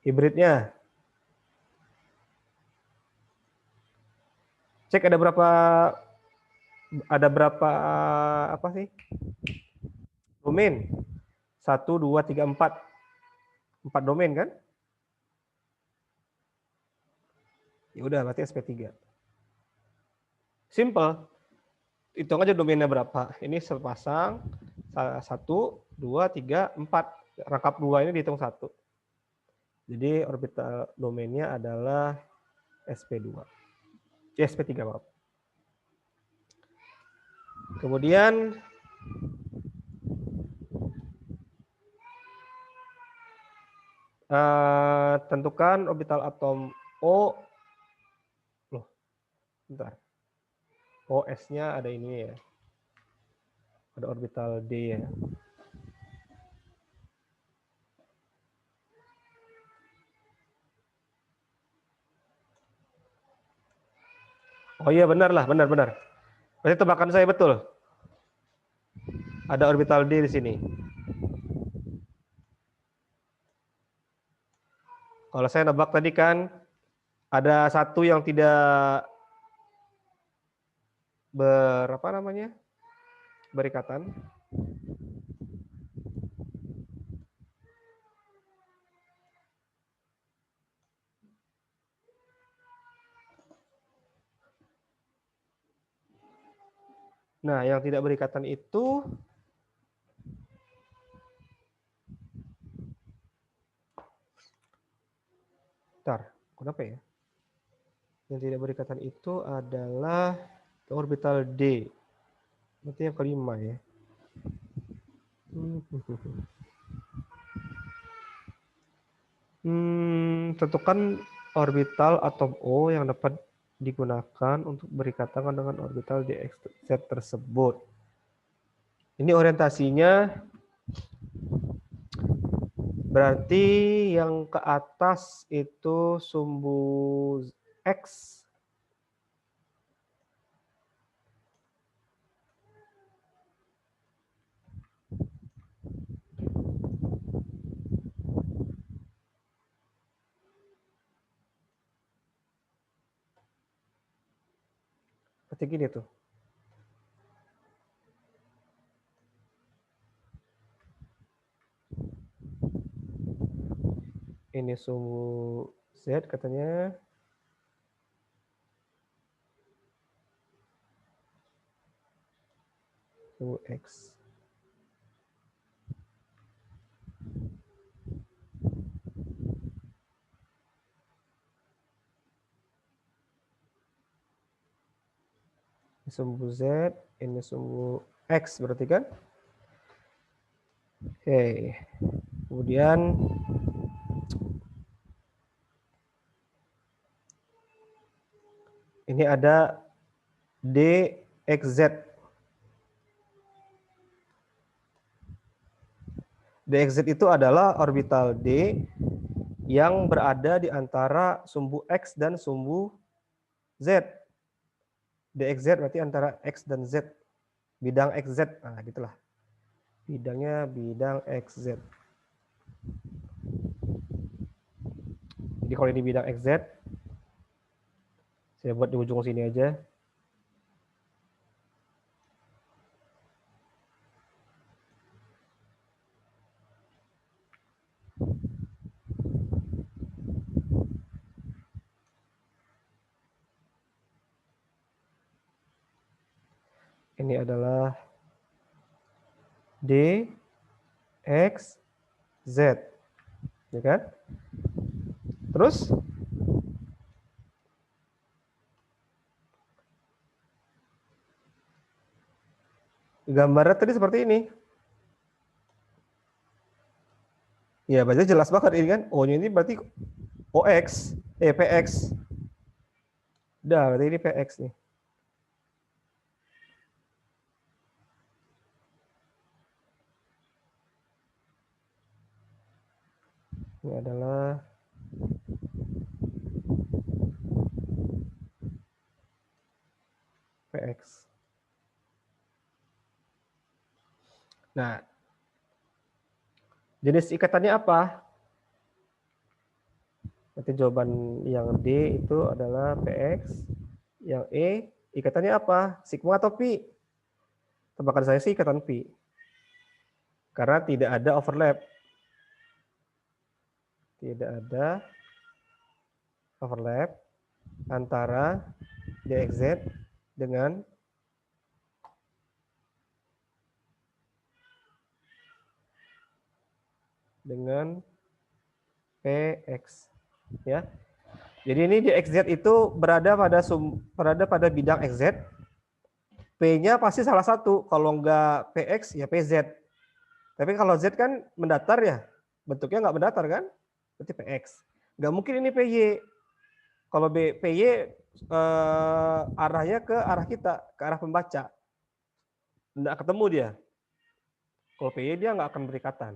Hibridnya. Cek ada berapa apa sih? Domain. 1, 2, 3, 4. 4 domain kan? Ya udah berarti SP3. Simple. Hitung aja domainnya berapa. Ini sepasang. 1, 2, 3, 4. Rangkap 2 ini dihitung 1. Jadi orbital domainnya adalah SP2. SP3 maaf. Kemudian tentukan orbital atom O. Loh, bentar. OS-nya ada ini ya. Ada orbital D ya. Oh iya benar lah, benar. Berarti tebakan saya betul. Ada orbital D di sini. Kalau saya nebak tadi kan ada satu yang tidak berikatan. Nah, yang tidak berikatan itu kenapa ya? Yang tidak berikatan itu adalah orbital D. Berarti yang kelima ya. Tentukan orbital atom O yang dapat digunakan untuk berikatan dengan orbital DXZ tersebut. Ini orientasinya berarti yang ke atas itu sumbu X. Seperti gini tuh. Ini sumbu Z katanya. Sumbu X. Ini sumbu Z, ini sumbu X berarti kan? Oke. Kemudian ini ada DXZ. DXZ itu adalah orbital D yang berada di antara sumbu X dan sumbu Z. DXZ berarti antara X dan Z. Bidang XZ. Nah, gitulah. Bidangnya bidang XZ. Jadi kalau ini bidang XZ, saya buat di ujung sini aja. Ini adalah D, X, Z. Ya kan? Terus gambarnya tadi seperti ini. Ya, berarti jelas banget ini kan. O-nya ini berarti OX, PX. Udah, berarti ini PX nih. Ini adalah PX. Nah, jenis ikatannya apa? Berarti jawaban yang D itu adalah PX. Yang E, ikatannya apa? Sigma atau pi? Tebakan saya sih ikatan pi. Karena tidak ada overlap. Tidak ada overlap antara DXZ dengan PX, ya. Jadi ini DXZ itu berada pada bidang XZ. P-nya pasti salah satu. Kalau enggak PX ya PZ. Tapi kalau Z kan mendatar ya. Bentuknya enggak mendatar kan? Berarti PX. Enggak mungkin ini PY. Kalau PY arahnya ke arah kita, ke arah pembaca. Enggak ketemu dia. Kalau PY dia enggak akan berikatan.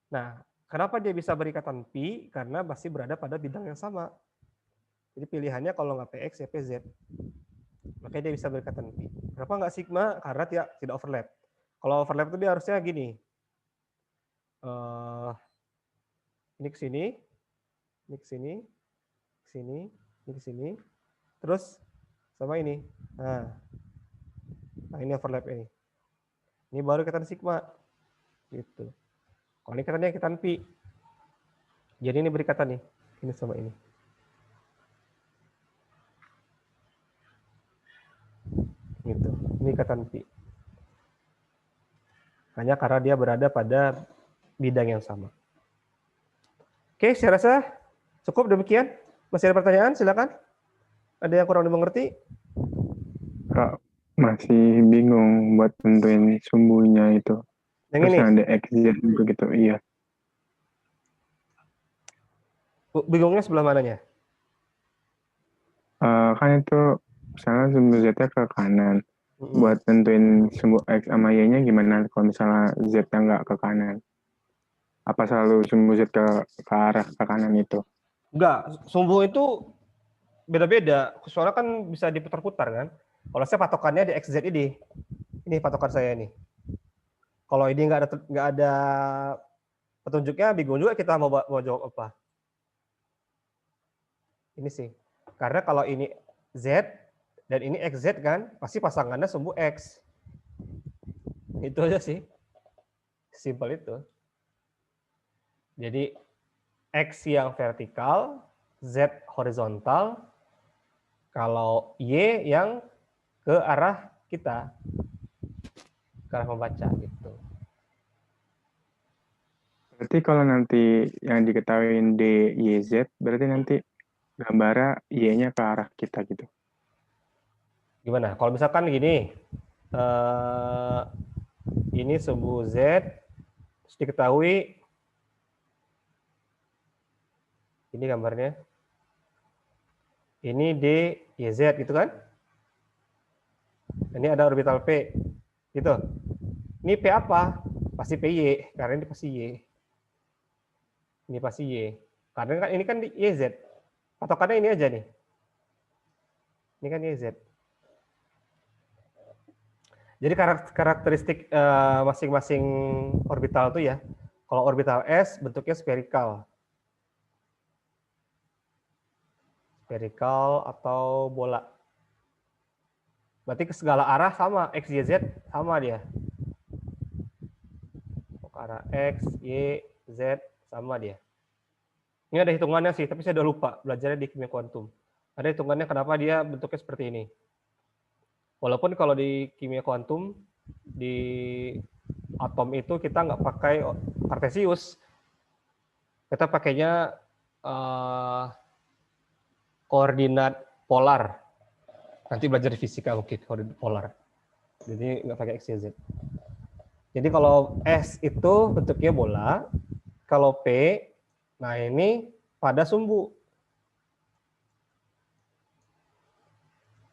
Nah, kenapa dia bisa berikatan pi? Karena masih berada pada bidang yang sama. Jadi pilihannya kalau nggak PX ya PZ. Makanya dia bisa berikatan pi. Kenapa nggak sigma? Karena tidak overlap. Kalau overlap itu dia harusnya gini. Ini ke sini, ini ke sini, ke sini, ini ke sini. Terus sama ini. Nah ini overlap ini. Ini baru ikatan sigma. Gitu. Kalau ini ikatannya ikatan pi. Jadi ini berikatan nih. Ini sama ini. Gitu. Ini ikatan pi. Hanya karena dia berada pada bidang yang sama. Oke, saya rasa cukup demikian. Masih ada pertanyaan? Silakan. Ada yang kurang dimengerti? Kak, masih bingung buat tentuin sumbunya itu. Yang Terus ini? ada XZ begitu, iya. Bingungnya sebelah mananya? Kan itu misalnya sumbu Z-nya ke kanan. Buat tentuin sumbu X sama Y-nya gimana kalau misalnya Z-nya nggak ke kanan? Apa selalu sumbu Z ke arah ke kanan itu? Enggak, sumbu itu beda-beda. Soalnya kan bisa diputar-putar kan. Kalau saya patokannya di XZ ini. Ini patokan saya nih. Kalau ini nggak ada petunjuknya, bingung juga kita mau jawab apa. Ini sih. Karena kalau ini Z dan ini XZ kan, pasti pasangannya sumbu X. Itu aja sih. Simpel itu. Jadi X yang vertikal, Z horizontal, kalau Y yang ke arah kita, ke arah membaca gitu. Berarti kalau nanti yang diketahui D, Y, Z, berarti nanti gambarnya Y-nya ke arah kita gitu. Gimana? Kalau misalkan gini, ini sumbu Z, terus diketahui, ini gambarnya, ini D, Y, Z gitu kan? Ini ada orbital P, gitu. Ini P apa? Pasti PY, karena ini pasti Y. Ini pasti Y. Karena kan ini kan YZ. Patokannya ini aja nih. Ini kan YZ. Jadi karakteristik masing-masing orbital itu ya. Kalau orbital S bentuknya spherical. Spherical atau bola. Berarti ke segala arah sama, X, Y, Z sama dia. Ke arah X, Y, Z sama dia. Ini ada hitungannya sih, tapi saya udah lupa belajarnya di kimia kuantum. Ada hitungannya kenapa dia bentuknya seperti ini. Walaupun kalau di kimia kuantum, di atom itu kita nggak pakai kartesius. Kita pakainya koordinat polar. Nanti belajar di fisika mungkin koordinat polar. Jadi nggak pakai X, Y, Z. Jadi kalau S itu bentuknya bola, kalau P, nah ini pada sumbu.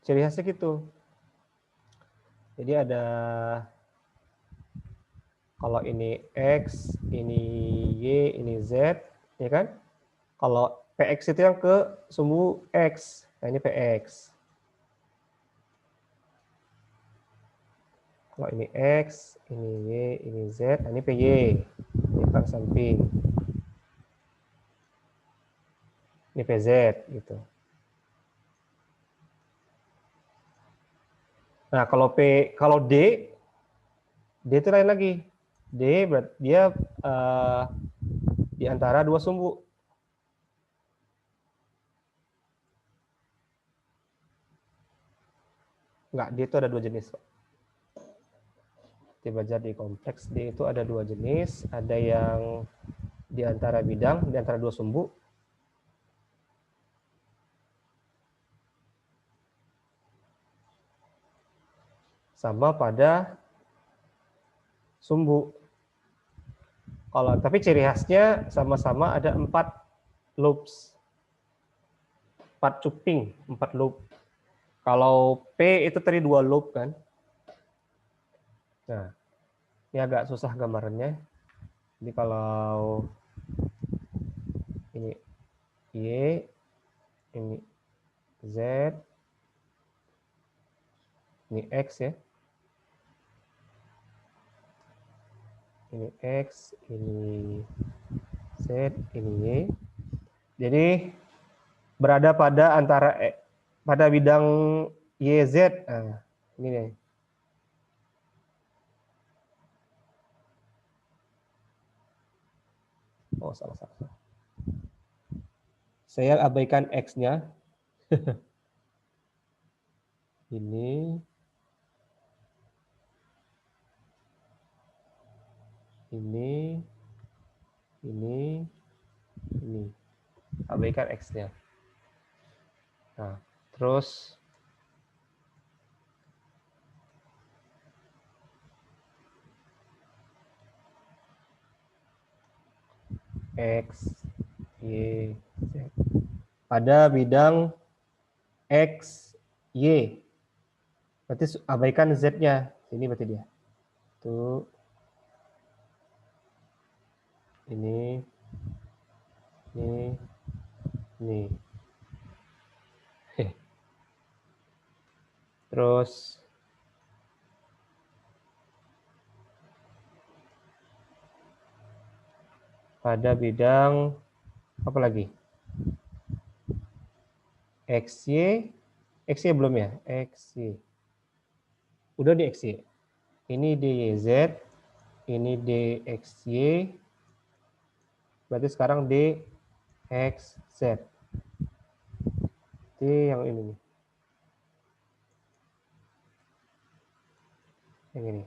Ciri khasnya gitu. Jadi ada, kalau ini X, ini Y, ini Z, ya kan? Kalau PX itu yang ke sumbu X, nah ini PX. Kalau ini X, ini Y, ini Z, nah ini PY. Ini perang samping. Ini PZ gitu. Nah, kalau D itu lain lagi. D berarti dia di antara dua sumbu. Enggak, D itu ada dua jenis. Tiba jadi kompleks D itu ada dua jenis, ada yang di antara bidang, di antara dua sumbu. Sama pada sumbu. Tapi ciri khasnya sama-sama ada 4 loops. 4 cuping, 4 loop. Kalau P itu tadi 2 loop kan. Nah, ini agak susah gambarannya. Jadi kalau ini Y, ini Z, ini X ya. Ini X, ini Z, ini Y. Jadi berada pada pada bidang YZ. Nah, ini nih. Oh, salah. Saya abaikan X-nya. Ini. Abaikan X-nya. Nah, terus X, Y, Z. Pada bidang X, Y. Berarti abaikan Z-nya. Ini berarti dia. Tuh. Ini. Terus pada bidang apa lagi? XY belum ya? XY. Udah di XY. Ini DYZ, ini DXY. Berarti sekarang DXZ. Ini yang ini nih. Yang ini.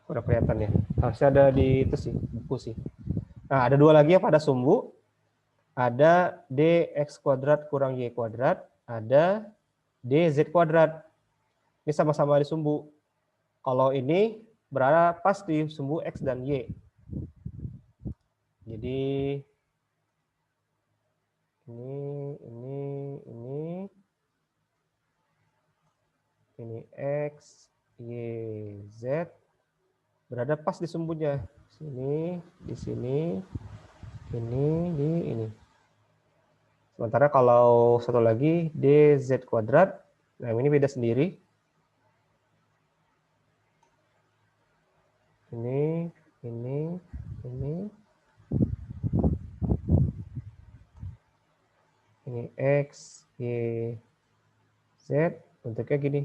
Udah kelihatan ya. Harusnya ada di itu sih, buku sih. Nah, ada dua lagi ya pada sumbu. Ada dx kuadrat kurang y kuadrat, ada dz kuadrat. Ini sama-sama di sumbu. Kalau ini berada pas di sumbu x dan y. Jadi ini x, y, z berada pas di sumbunya. Sini, di sini, ini, di ini. Sementara kalau satu lagi dz kuadrat, nah ini beda sendiri. Ini. Ini X, Y, Z, bentuknya gini.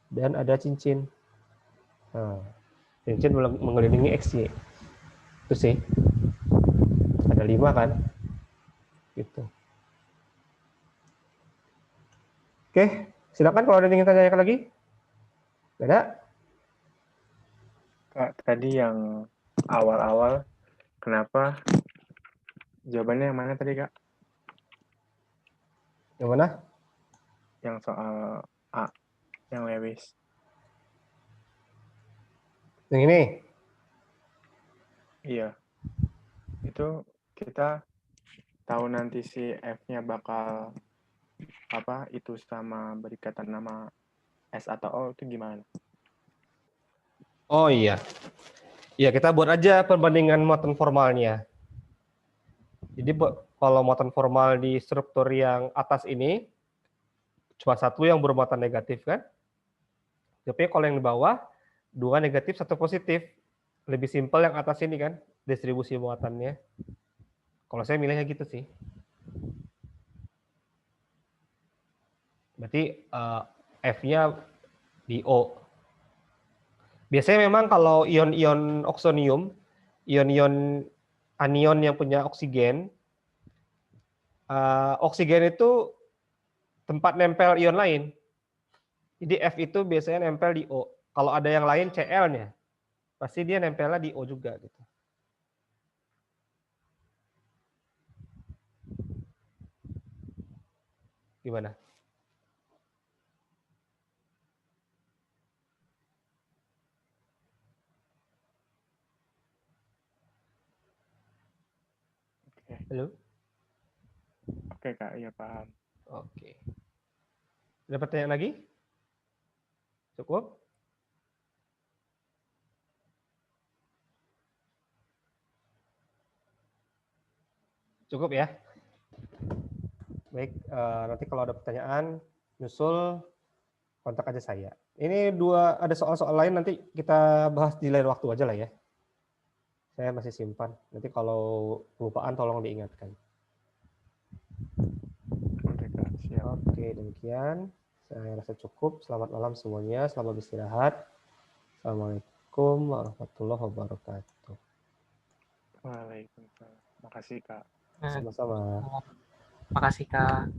Dan ada cincin. Nah, cincin mengelilingi X, Y. Itu sih. Ada 5 kan? Gitu. Oke, silakan kalau ada yang ingin tanyakan lagi. Ada? Kak, tadi yang awal-awal, kenapa jawabannya yang mana tadi, Kak? Yang mana? Yang soal A, yang Lewis. Yang ini? Iya. Itu kita tahu nanti si F-nya bakal apa itu sama berikatan nama S atau O itu gimana? Oh iya. Ya, kita buat aja perbandingan muatan formalnya. Jadi kalau muatan formal di struktur yang atas ini cuma satu yang bermuatan negatif kan? Tapi kalau yang di bawah 2 negatif 1 positif. Lebih simpel yang atas ini kan, distribusi muatannya. Kalau saya milihnya gitu sih. Berarti F-nya di O. Biasanya memang kalau ion-ion oksonium, ion-ion anion yang punya oksigen, oksigen itu tempat nempel ion lain. Jadi F itu biasanya nempel di O. Kalau ada yang lain Cl-nya, pasti dia nempelnya di O juga gitu. Gimana? Oke. Halo? Oke Kak, ya paham. Oke. Ada pertanyaan lagi? Cukup? Cukup ya? Baik, nanti kalau ada pertanyaan, nyusul, kontak aja saya. Ini ada soal-soal lain nanti kita bahas di lain waktu aja lah ya. Saya masih simpan. Nanti kalau kelupaan tolong diingatkan. Oke Kak, siap. Oke, demikian. Saya rasa cukup. Selamat malam semuanya. Selamat beristirahat. Assalamualaikum warahmatullahi wabarakatuh. Waalaikumsalam. Makasih Kak. Sama-sama. Makasih Kak.